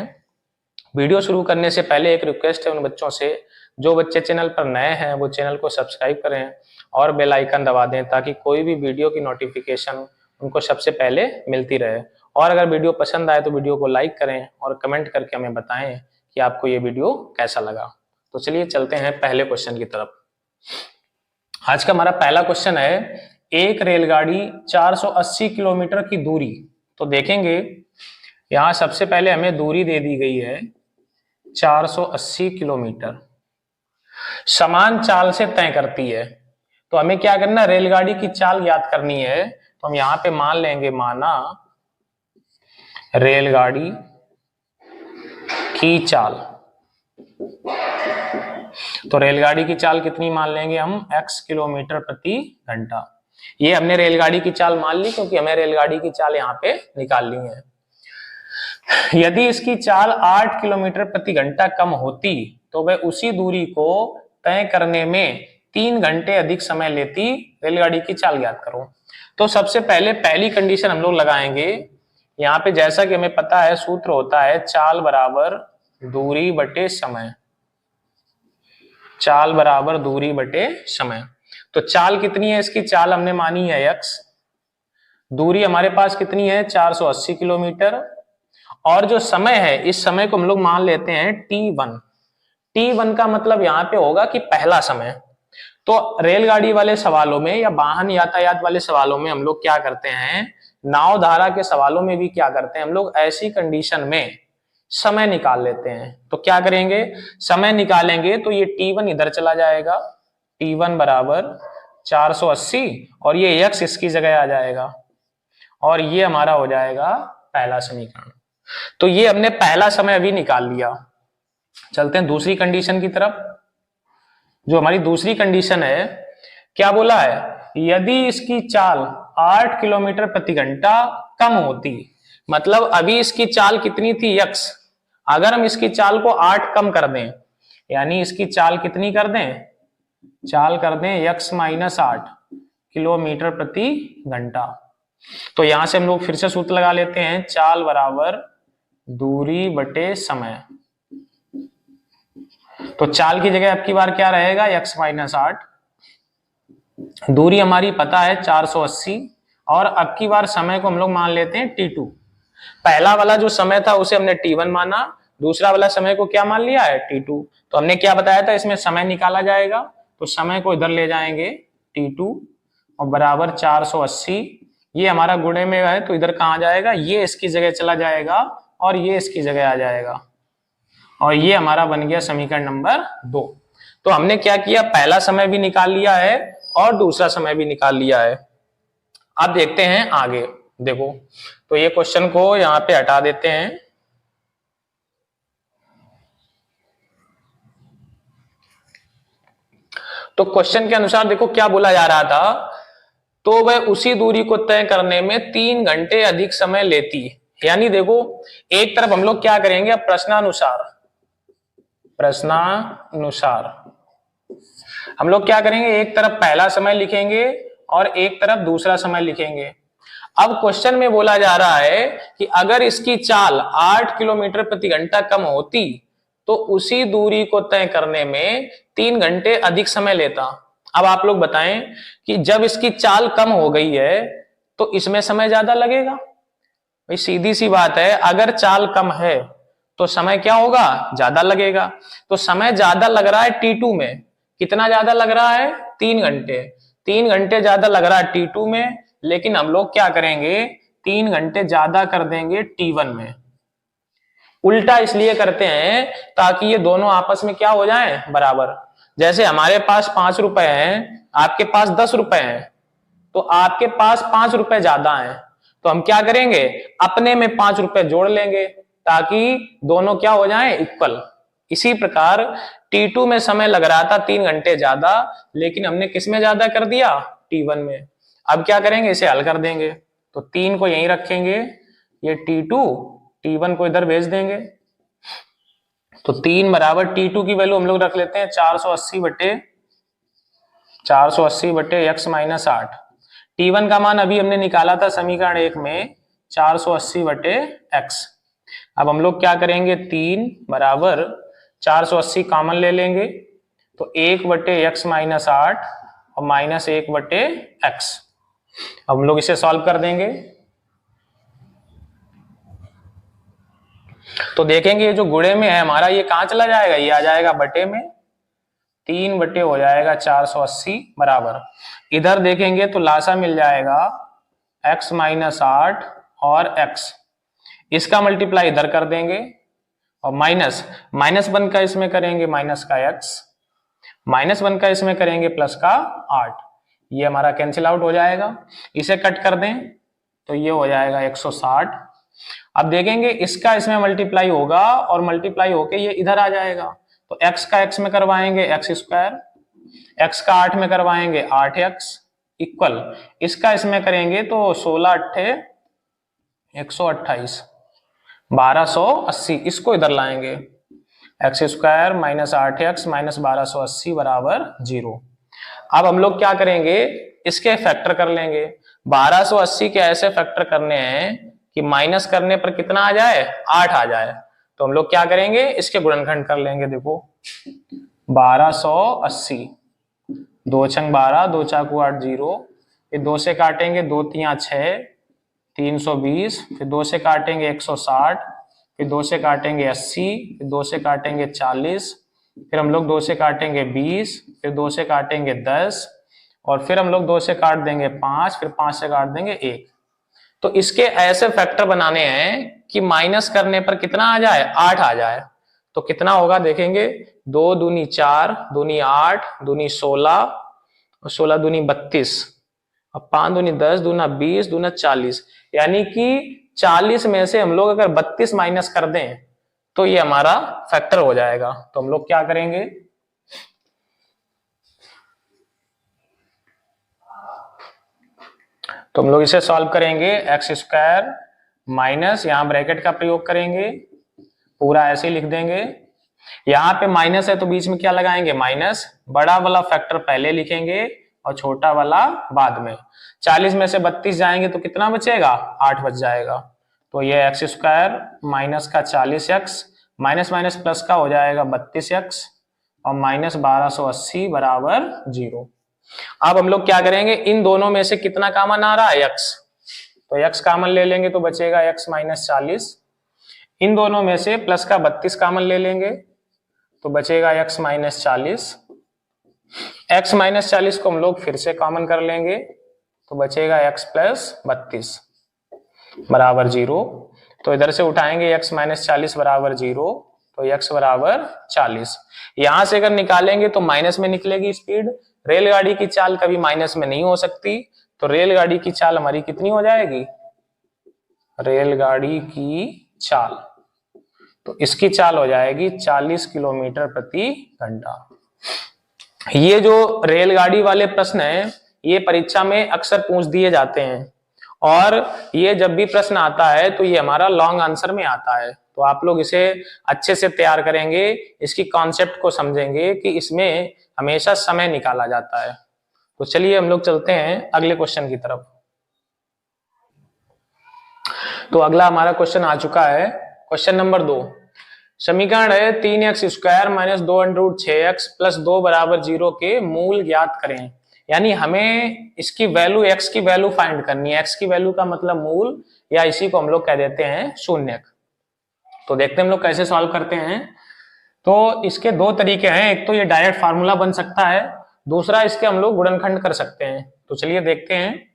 वीडियो शुरू करने से पहले एक रिक्वेस्ट है उन बच्चों से, जो बच्चे चैनल पर नए हैं वो चैनल को सब्सक्राइब करें और बेल आइकन दबा दें ताकि कोई भी वीडियो की नोटिफिकेशन उनको सबसे पहले मिलती रहे। और अगर वीडियो पसंद आए तो वीडियो को लाइक करें और कमेंट करके हमें बताएं कि आपको ये वीडियो कैसा लगा। तो चलिए चलते हैं पहले क्वेश्चन की तरफ। आज का हमारा पहला क्वेश्चन है, एक रेलगाड़ी 480 किलोमीटर की दूरी, तो देखेंगे यहां सबसे पहले हमें दूरी दे दी गई है 480 किलोमीटर, समान चाल से तय करती है। तो हमें क्या करना, रेलगाड़ी की चाल ज्ञात करनी है। तो हम यहां पे मान लेंगे, माना रेलगाड़ी की चाल। तो रेलगाड़ी की चाल कितनी मान लेंगे हम, x किलोमीटर प्रति घंटा। ये हमने रेलगाड़ी की चाल मान ली क्योंकि हमें रेलगाड़ी की चाल यहाँ पे निकालनी है। यदि इसकी चाल 8 किलोमीटर प्रति घंटा कम होती तो वह उसी दूरी को तय करने में 3 घंटे अधिक समय लेती। रेलगाड़ी की चाल ज्ञात करो। तो सबसे पहले पहली कंडीशन हम लोग लगाएंगे। यहाँ पे जैसा कि हमें पता है सूत्र होता है चाल बराबर दूरी बटे समय। चाल बराबर दूरी बटे समय। तो चाल कितनी है, इसकी चाल हमने मानी है x, दूरी हमारे पास कितनी है 480 किलोमीटर, और जो समय है इस समय को हम लोग मान लेते हैं t1। t1 का मतलब यहाँ पे होगा कि पहला समय। तो रेलगाड़ी वाले सवालों में या वाहन यातायात वाले सवालों में हम लोग क्या करते हैं, नाव धारा के सवालों में भी क्या करते हैं हम लोग, ऐसी कंडीशन में समय निकाल लेते हैं। तो क्या करेंगे, समय निकालेंगे तो ये t1 इधर चला जाएगा, t1 बराबर 480 और ये x इसकी जगह आ जाएगा और ये हमारा हो जाएगा पहला समीकरण। तो ये हमने पहला समय अभी निकाल लिया। चलते हैं दूसरी कंडीशन की तरफ। जो हमारी दूसरी कंडीशन है, क्या बोला है, यदि इसकी चाल 8 किलोमीटर प्रति घंटा कम होती, मतलब अभी इसकी चाल कितनी थी x, अगर हम इसकी चाल को 8 कम कर दें, यानी इसकी चाल कितनी कर दें, चाल कर दें x माइनस 8 किलोमीटर प्रति घंटा। तो यहां से हम लोग फिर से सूत्र लगा लेते हैं, चाल बराबर दूरी बटे समय। तो चाल की जगह अब की बार क्या रहेगा, x माइनस 8, दूरी हमारी पता है 480 और अब की बार समय को हम लोग मान लेते हैं t2। पहला वाला जो समय था उसे हमने t1 माना, दूसरा वाला समय को क्या मान लिया है t2। तो हमने क्या बताया था, इसमें समय निकाला जाएगा, तो समय को इधर ले जाएंगे t2 और बराबर 480। ये हमारा गुणे में है तो इधर कहाँ जाएगा, ये इसकी जगह चला जाएगा और ये इसकी जगह आ जाएगा और ये हमारा बन गया समीकरण नंबर 2। तो हमने क्या किया, पहला समय भी निकाल लिया है और दूसरा समय भी निकाल लिया है। अब देखते हैं आगे। देखो, तो ये क्वेश्चन को यहां पे हटा देते हैं। तो क्वेश्चन के अनुसार देखो क्या बोला जा रहा था, तो वह उसी दूरी को तय करने में 3 घंटे अधिक समय लेती है। यानी देखो, एक तरफ हम लोग क्या करेंगे, अब प्रश्नानुसार हम लोग क्या करेंगे, एक तरफ पहला समय लिखेंगे और एक तरफ दूसरा समय लिखेंगे। अब क्वेश्चन में बोला जा रहा है कि अगर इसकी चाल 8 किलोमीटर प्रति घंटा कम होती तो उसी दूरी को तय करने में 3 घंटे अधिक समय लेता। अब आप लोग बताएं कि जब इसकी चाल कम हो गई है तो इसमें समय ज्यादा लगेगा। भाई सीधी सी बात है, अगर चाल कम है तो समय क्या होगा, ज्यादा लगेगा। तो समय ज्यादा लग रहा है T2 में। कितना ज्यादा लग रहा है, 3 घंटे। 3 घंटे ज्यादा लग रहा है T2 में, लेकिन हम लोग क्या करेंगे, 3 घंटे ज्यादा कर देंगे T1 में। उल्टा इसलिए करते हैं ताकि ये दोनों आपस में क्या हो जाएं, बराबर। जैसे हमारे पास 5 रुपए हैं, आपके पास 10 रुपए हैं, तो आपके पास 5 रुपए ज्यादा हैं, तो हम क्या करेंगे, अपने में 5 रुपए जोड़ लेंगे ताकि दोनों क्या हो जाएं, इक्वल। इसी प्रकार T2 में समय लग रहा था 3 घंटे ज्यादा, लेकिन हमने किस में ज्यादा कर दिया, T1 में। अब क्या करेंगे, इसे हल कर देंगे। तो 3 को यहीं रखेंगे, ये T2, T1 को इधर भेज देंगे। तो 3 बराबर T2 की वैल्यू हम लोग रख लेते हैं 480 बटे x माइनस 8। T1 का मान अभी हमने निकाला था समीकरण 1 में 480 बटे x। अब हम लोग क्या करेंगे, 3 बराबर 480 कॉमन ले लेंगे, तो 1 बटे x माइनस 8 और माइनस 1 बटे x। अब हम लोग इसे सॉल्व कर देंगे। तो देखेंगे ये जो गुणे में है हमारा, ये कहां चला जाएगा, ये आ जाएगा बटे में। 3 बटे हो जाएगा 480 बराबर, इधर देखेंगे तो लासा मिल जाएगा x माइनस 8 और x। इसका मल्टीप्लाई इधर कर देंगे और माइनस 1 का इसमें करेंगे माइनस का x, माइनस 1 का इसमें करेंगे प्लस का 8। ये हमारा कैंसिल आउट हो जाएगा। इसे कट कर दें तो ये हो जाएगा 160। अब देखेंगे इसका इसमें मल्टीप्लाई होगा और मल्टीप्लाई होके ये इधर आ जाएगा, तो x का x में करवाएंगे x स्क्वायर, x का 8 में करवाएंगे 8x इक्वल, इसका इसमें करेंगे तो 16 अट्ठे 128 1280, इसको इधर लाएंगे, x square minus 8x minus 1280 बराबर 0। अब हम लोग क्या करेंगे, इसके फैक्टर कर लेंगे। 1280 के ऐसे फैक्टर करने हैं कि माइनस करने पर कितना आ जाए, 8 आ जाए। तो हम लोग क्या करेंगे, इसके गुणनखंड कर लेंगे। देखो 1280, 2 छंग 12, 2 चाकू 8 0, फिर 2 से काटेंगे 2 तियां 6 320, फिर 2 से काटेंगे 160, फिर 2 से काटेंगे 80, फिर 2 से काटेंगे 40, फिर हम लोग 2 से काटेंगे 20, फिर 2 से काटेंगे 10, और फिर हम लोग 2 से काट देंगे 5, फिर 5 से काट देंगे 1। तो इसके ऐसे फैक्टर बनाने हैं कि माइनस करने पर कितना आ जाए, 8 आ जाए। तो कितना होगा देखेंगे, 2 दूनी 4, दूनी 8, दूनी 16 और 16 दूनी 32 और 5 दूनी 10, दूना 20, दूना 40। यानी कि 40 में से हम लोग अगर 32 माइनस कर दें तो ये हमारा फैक्टर हो जाएगा। तो हम लोग क्या करेंगे, तो हम लोग इसे सॉल्व करेंगे। एक्स स्क्वायर माइनस, यहां ब्रैकेट का प्रयोग करेंगे, पूरा ऐसे ही लिख देंगे। यहां पे माइनस है तो बीच में क्या लगाएंगे, माइनस। बड़ा वाला फैक्टर पहले लिखेंगे और छोटा वाला बाद में। 40 में से 32 जाएंगे तो कितना बचेगा, 8 बच जाएगा। तो ये एक्स स्क्वायर माइनस का 40x माइनस माइनस प्लस का हो जाएगा 32x और माइनस 1280 बराबर 0। अब हम लोग क्या करेंगे, इन दोनों में से कितना कॉमन आ रहा है, x। तो x कॉमन ले लेंगे तो बचेगा x माइनस 40। इन दोनों में से प्लस का 32 कॉमन ले लेंगे तो बचेगा x माइनस 40। x माइनस 40 को हम लोग फिर से कॉमन कर लेंगे तो बचेगा x प्लस 32 बराबर 0। तो इधर से उठाएंगे x माइनस 40 बराबर 0, तो x बराबर 40। यहां से अगर निकालेंगे तो माइनस में निकलेगी स्पीड। रेलगाड़ी की चाल कभी माइनस में नहीं हो सकती, तो रेलगाड़ी की चाल हमारी कितनी हो जाएगी, रेलगाड़ी की चाल, तो इसकी चाल हो जाएगी 40 किलोमीटर प्रति घंटा। ये जो रेलगाड़ी वाले प्रश्न हैं ये परीक्षा में अक्सर पूछ दिए जाते हैं और ये जब भी प्रश्न आता है तो ये हमारा लॉन्ग आंसर में आता है। तो आप लोग इसे अच्छे से तैयार करेंगे, इसकी कॉन्सेप्ट को समझेंगे कि इसमें हमेशा समय निकाला जाता है। तो चलिए हम लोग चलते हैं अगले क्वेश्चन की तरफ। तो अगला हमारा क्वेश्चन आ चुका है, क्वेश्चन नंबर 2। समीकरण है 3x² माइनस 2√6x प्लस 2 बराबर 0 के मूल ज्ञात करें। यानी हमें इसकी वैल्यू, x की वैल्यू फाइंड करनी है। x की वैल्यू का मतलब मूल, या इसी को हम लोग कह देते हैं शून्यक। तो देखते हैं हम लोग कैसे सॉल्व करते हैं। तो इसके दो तरीके हैं, एक तो ये डायरेक्ट फार्मूला बन सकता है, दूसरा इसके हम लोग गुणनखंड कर सकते हैं। तो चलिए देखते हैं।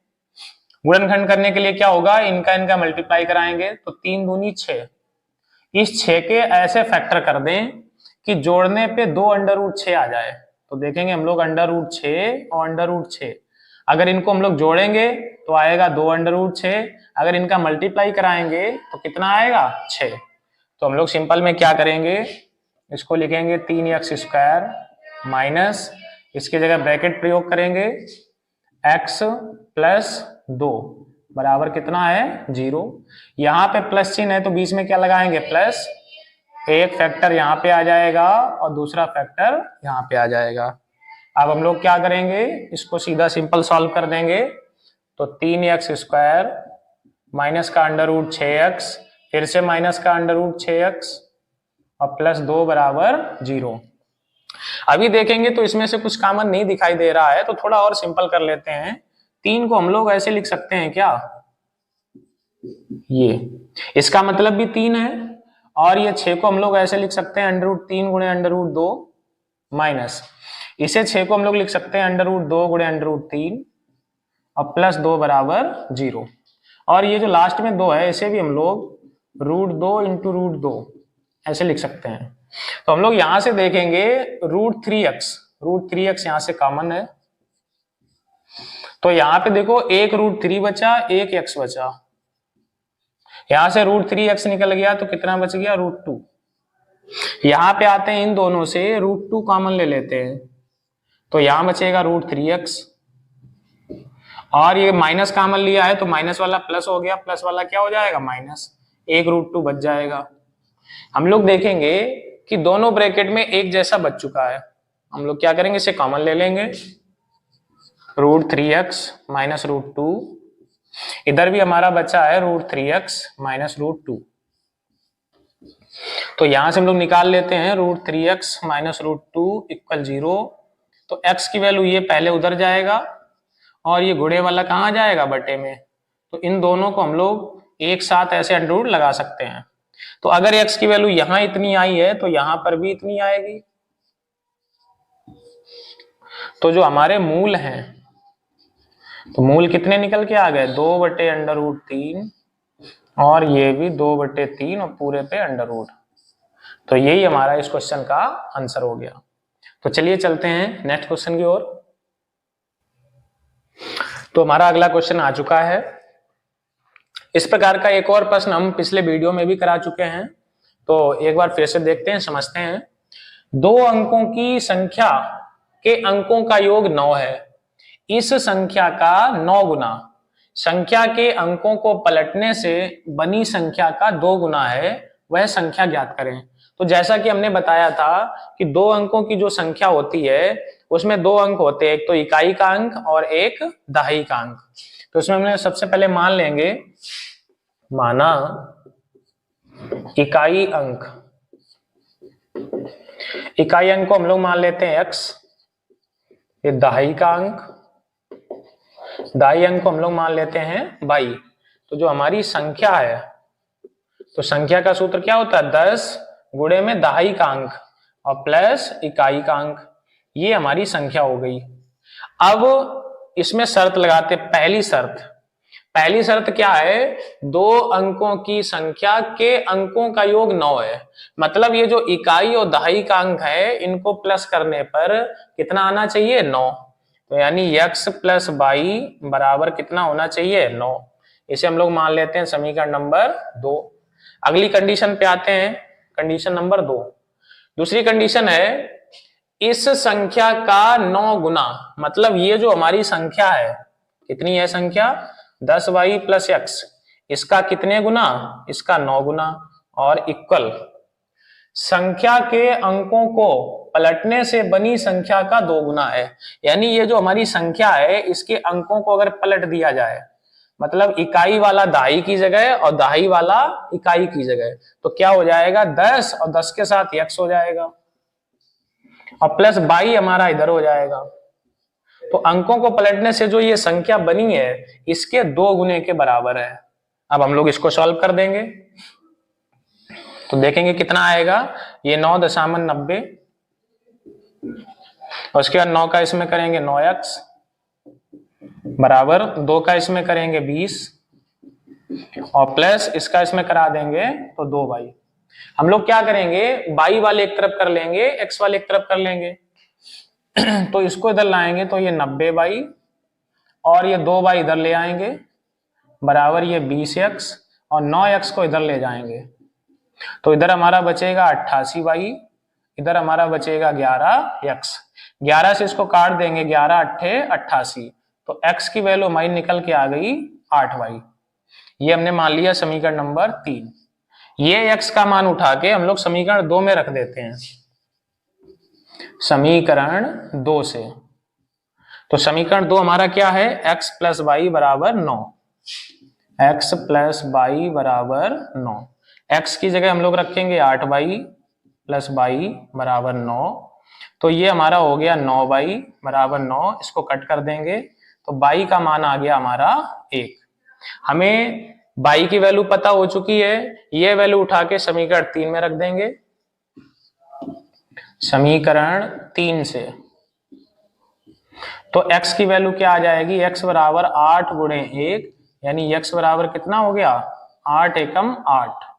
गुणनखंड करने के लिए क्या होगा, इनका इनका मल्टीप्लाई कराएंगे तो 3 दूनी 6। इस 6 के ऐसे फैक्टर कर दें कि जोड़ने पे 2√6 आ जाए। तो देखेंगे हम लोग √6 और √6, अगर इनको हम लोग जोड़ेंगे तो आएगा 2√6, अगर इनका मल्टीप्लाई कराएंगे तो कितना आएगा 6। तो हम लोग सिंपल में क्या करेंगे, इसको लिखेंगे 3x² माइनस, इसकी जगह ब्रैकेट प्रयोग करेंगे, x प्लस 2 बराबर कितना है 0। यहाँ पे प्लस चिन्ह है तो बीच में क्या लगाएंगे प्लस, एक फैक्टर यहाँ पे आ जाएगा और दूसरा फैक्टर यहाँ पे आ जाएगा। अब हम लोग क्या करेंगे, इसको सीधा सिंपल सॉल्व कर देंगे। तो 3x² माइनस का √6x, फिर से माइनस का √6x और प्लस 2 बराबर 0। अभी देखेंगे तो इसमें से कुछ कॉमन नहीं दिखाई दे रहा है, तो थोड़ा और सिंपल कर लेते हैं। 3 को हम लोग ऐसे लिख सकते हैं क्या, ये इसका मतलब भी 3 है, और ये 6 को हम लोग ऐसे लिख सकते हैं √3 गुणे √2 माइनस, इसे 6 को हम लोग लिख सकते हैं √2 गुणे √3 और प्लस 2 बराबर 0। और ये जो लास्ट में 2 है इसे भी हम लोग √2 इंटू √2 ऐसे लिख सकते हैं। तो हम लोग यहां से देखेंगे √3x यहां से कॉमन है, तो यहां पे देखो एक √3 बचा, एक x बचा, यहां से √3x निकल गया तो कितना बच गया √2। यहां पे आते हैं इन दोनों से √2 कॉमन ले लेते हैं, तो यहां बचेगा √3x, और ये माइनस कॉमन लिया है तो माइनस वाला प्लस हो गया, प्लस वाला क्या हो जाएगा माइनस, एक √2 बच जाएगा। हम लोग देखेंगे कि दोनों ब्रैकेट में एक जैसा बच चुका है, हम लोग क्या करेंगे, इसे कॉमन ले लेंगे, √3x माइनस √2, इधर भी हमारा बचा है √3x माइनस √2। तो यहां से हम लोग निकाल लेते हैं √3x माइनस √2 इक्वल 0। तो x की वैल्यू ये पहले उधर जाएगा और ये गुणे वाला कहाँ जाएगा बटे में, तो इन दोनों को हम लोग एक साथ ऐसे अंडर लगा सकते हैं। तो अगर x की वैल्यू यहां इतनी आई है तो यहां पर भी इतनी आएगी। तो जो हमारे मूल हैं, तो मूल कितने निकल के आ गए, 2/√3 और ये भी 2/3 और पूरे पे √। तो यही हमारा इस क्वेश्चन का आंसर हो गया। तो चलिए चलते हैं नेक्स्ट क्वेश्चन की ओर। तो हमारा अगला क्वेश्चन आ चुका है। इस प्रकार का एक और प्रश्न हम पिछले वीडियो में भी करा चुके हैं, तो एक बार फिर से देखते हैं, समझते हैं। 2 अंकों की संख्या के अंकों का योग 9 है, इस संख्या का 9 गुना संख्या के अंकों को पलटने से बनी संख्या का 2 गुना है, वह संख्या ज्ञात करें। तो जैसा कि हमने बताया था कि 2 अंकों की जो संख्या होती है उसमें 2 अंक होते हैं, एक तो इकाई का अंक और एक दहाई का अंक। तो इसमें हमने सबसे पहले मान लेंगे, माना इकाई अंक, इकाई अंक को हम लोग मान लेते हैं x, ये दहाई का अंक, दहाई अंक को हम लोग मान लेते हैं y। तो जो हमारी संख्या है, तो संख्या का सूत्र क्या होता है, 10 गुणे में दहाई का अंक और प्लस इकाई का अंक, ये हमारी संख्या हो गई। अब इसमें शर्त लगाते, पहली शर्त क्या है, 2 अंकों की संख्या के अंकों का योग 9 है, मतलब ये जो इकाई और दहाई का अंक है इनको प्लस करने पर कितना आना चाहिए, 9। तो यानी x प्लस y बराबर कितना होना चाहिए, 9। इसे हम लोग मान लेते हैं समीकरण नंबर 2। अगली कंडीशन पे आते हैं, कंडीशन नंबर 2। दूसरी कंडीशन है, इस संख्या का 9 गुना, मतलब ये जो हमारी संख्या है, कितनी है संख्या 10y प्लस x, इसका कितने गुना, इसका 9 गुना, और इक्वल संख्या के अंकों को पलटने से बनी संख्या का 2 गुना है। यानी ये जो हमारी संख्या है इसके अंकों को अगर पलट दिया जाए, मतलब इकाई वाला दहाई की जगह और दहाई वाला इकाई की जगह, तो क्या हो जाएगा 10 और 10 के साथ x हो जाएगा और प्लस बाई हमारा इधर हो जाएगा। तो अंकों को पलटने से जो ये संख्या बनी है इसके 2 गुने के बराबर है। अब हम लोग इसको सॉल्व कर देंगे तो देखेंगे कितना आएगा। ये 9.90 और उसके बाद 9 का इसमें करेंगे 9x बराबर 2 का इसमें करेंगे 20 और प्लस इसका इसमें करा देंगे तो 2y। हम लोग क्या करेंगे, y वाले एक तरफ कर लेंगे, x वाले एक तरफ कर लेंगे तो इसको इधर लाएंगे तो ये 90y और ये 2y इधर ले आएंगे बराबर ये 20x और 9x को इधर ले जाएंगे तो इधर हमारा बचेगा 88y, इधर हमारा बचेगा 11x। 11 से इसको काट देंगे, 11 अट्ठे 88, तो x की वैल्यू हमारी निकल के आ गई 8y। ये हमने मान लिया समीकरण नंबर 3। ये x का मान उठा के हम लोग समीकरण 2 में रख देते हैं, समीकरण 2 से। तो समीकरण 2 हमारा क्या है, x प्लस वाई बराबर 9, x प्लस वाई बराबर 9। x की जगह हम लोग रखेंगे 8y प्लस वाई बराबर 9, तो ये हमारा हो गया 9y बराबर 9। इसको कट कर देंगे तो y का मान आ गया हमारा 1। हमें y की वैल्यू पता हो चुकी है, ये वैल्यू उठा के समीकरण 3 में रख देंगे, समीकरण 3 से। तो x की वैल्यू क्या आ जाएगी, x बराबर 8 गुणे 1, यानी x बराबर कितना हो गया 8 एकम 8,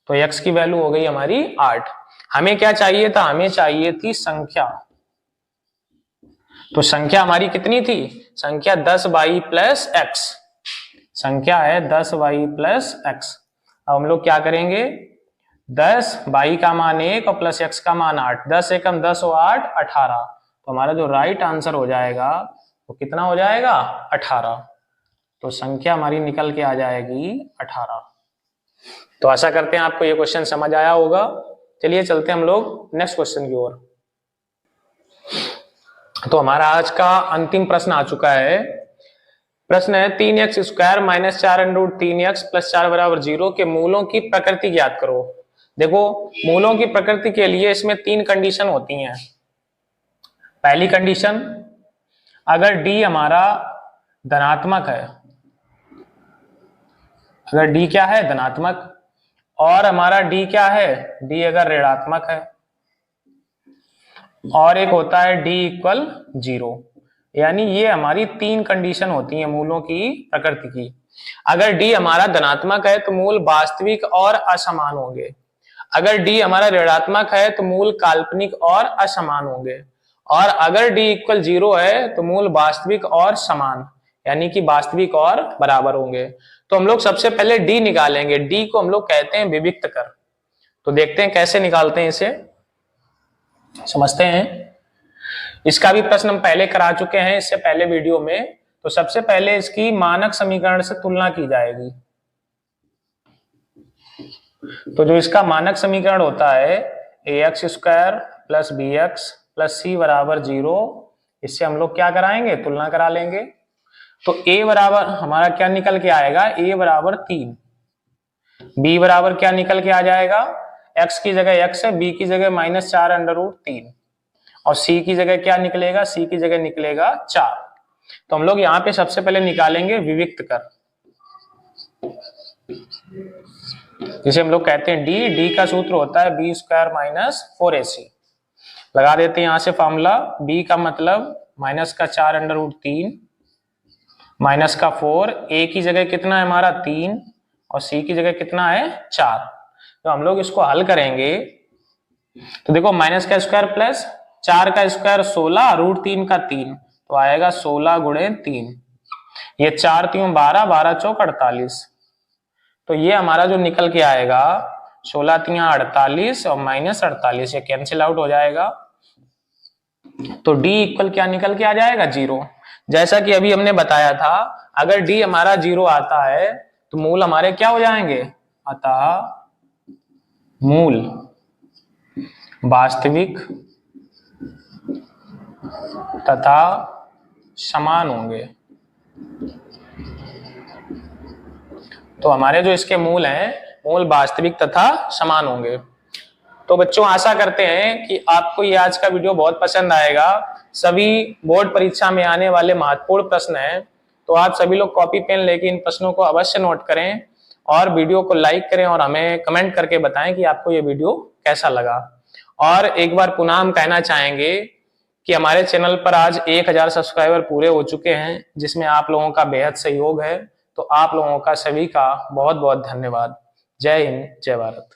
तो x की वैल्यू हो गई हमारी 8। हमें क्या चाहिए था, हमें चाहिए थी संख्या। तो संख्या हमारी कितनी थी, संख्या 10y प्लस x, संख्या है 10y प्लस x। अब हम लोग क्या करेंगे, 10 y का मान 1 और प्लस x का मान 8, 10 एकम 10 और 8 18, तो हमारा जो राइट आंसर हो जाएगा वो कितना हो जाएगा 18। तो संख्या हमारी निकल के आ जाएगी 18। तो आशा करते हैं आपको ये क्वेश्चन समझ आया होगा। चलिए चलते हैं हम लोग नेक्स्ट क्वेश्चन की ओर। तो हमारा आज का अंतिम प्रश्न आ चुका है। प्रश्न है 3x square minus 4√3x plus 4 बराबर 0 के मूलों की प्रकृति ज्ञात करो। देखो मूलों की प्रकृति के लिए इसमें 3 कंडीशन होती हैं। पहली कंडीशन, अगर d हमारा धनात्मक है, अगर d क्या है धनात्मक, और हमारा d क्या है, d अगर ऋणात्मक है, और एक होता है d इक्वल 0। यानी ये हमारी 3 कंडीशन होती हैं मूलों की प्रकृति की। अगर d हमारा धनात्मक है तो मूल वास्तविक और असमान होंगे, अगर d हमारा ऋणात्मक है तो मूल काल्पनिक और असमान होंगे, और अगर d इक्वल 0 है तो मूल वास्तविक और समान, यानी कि वास्तविक और बराबर होंगे। तो हम लोग सबसे पहले d निकालेंगे, d को हम लोग कहते हैं विविक्त कर। तो देखते हैं कैसे निकालते हैं, इसे समझते हैं। इसका भी प्रश्न हम पहले करा चुके हैं इससे पहले वीडियो में। तो सबसे पहले इसकी मानक समीकरण से तुलना की जाएगी। तो जो इसका मानक समीकरण होता है ax square plus bx plus c बराबर 0, इससे हम लोग क्या कराएंगे, तुलना करा लेंगे। तो a बराबर हमारा क्या निकल के आएगा, a बराबर 3, b बराबर क्या निकल के आ जाएगा, x की जगह x है, b की जगह माइनस 4√3 और c की जगह क्या निकलेगा, c की जगह निकलेगा 4। तो हम लोग यहाँ पे सबसे पहले निकालेंगे विविक्त कर, जिसे हम लोग कहते हैं d का सूत्र होता है b स्क्वायर माइनस 4ac। लगा देते हैं यहाँ से फॉर्मूला, b का मतलब माइनस का 4√3 माइनस का 4, a की जगह कितना है हमारा 3 और c की जगह कितना है 4। तो हम लोग इसको हल करेंगे तो देखो माइनस का स्क्वायर प्लस 4 का स्क्वायर 16, √3 का 3, तो आएगा 16 गुणे 3, ये 4 3 12, 12 चौक 48। तो ये हमारा जो निकल के आएगा 16 3 48 और माइनस 48, ये कैंसिल आउट हो जाएगा। तो d इक्वल क्या निकल के आ जाएगा? 0। जैसा कि अभी हमने बताया था, अगर d हमारा 0 आता है तो मूल हमारे क्या हो जाएंगे? अतः मूल वास्तविक तथा समान होंगे। तो हमारे जो इसके मूल हैं, मूल वास्तविक तथा समान होंगे। तो बच्चों आशा करते हैं कि आपको ये आज का वीडियो बहुत पसंद आएगा। सभी बोर्ड परीक्षा में आने वाले महत्वपूर्ण प्रश्न हैं, तो आप सभी लोग कॉपी पेन लेके इन प्रश्नों को अवश्य नोट करें और वीडियो को लाइक करें और हमें कमेंट करके बताएं कि आपको ये वीडियो कैसा लगा। और एक बार पुनः हम कहना चाहेंगे कि हमारे चैनल पर आज 1000 सब्सक्राइबर पूरे हो चुके हैं, जिसमें आप लोगों का बेहद सहयोग है। तो आप लोगों का सभी का बहुत बहुत धन्यवाद। जय हिंद, जय भारत।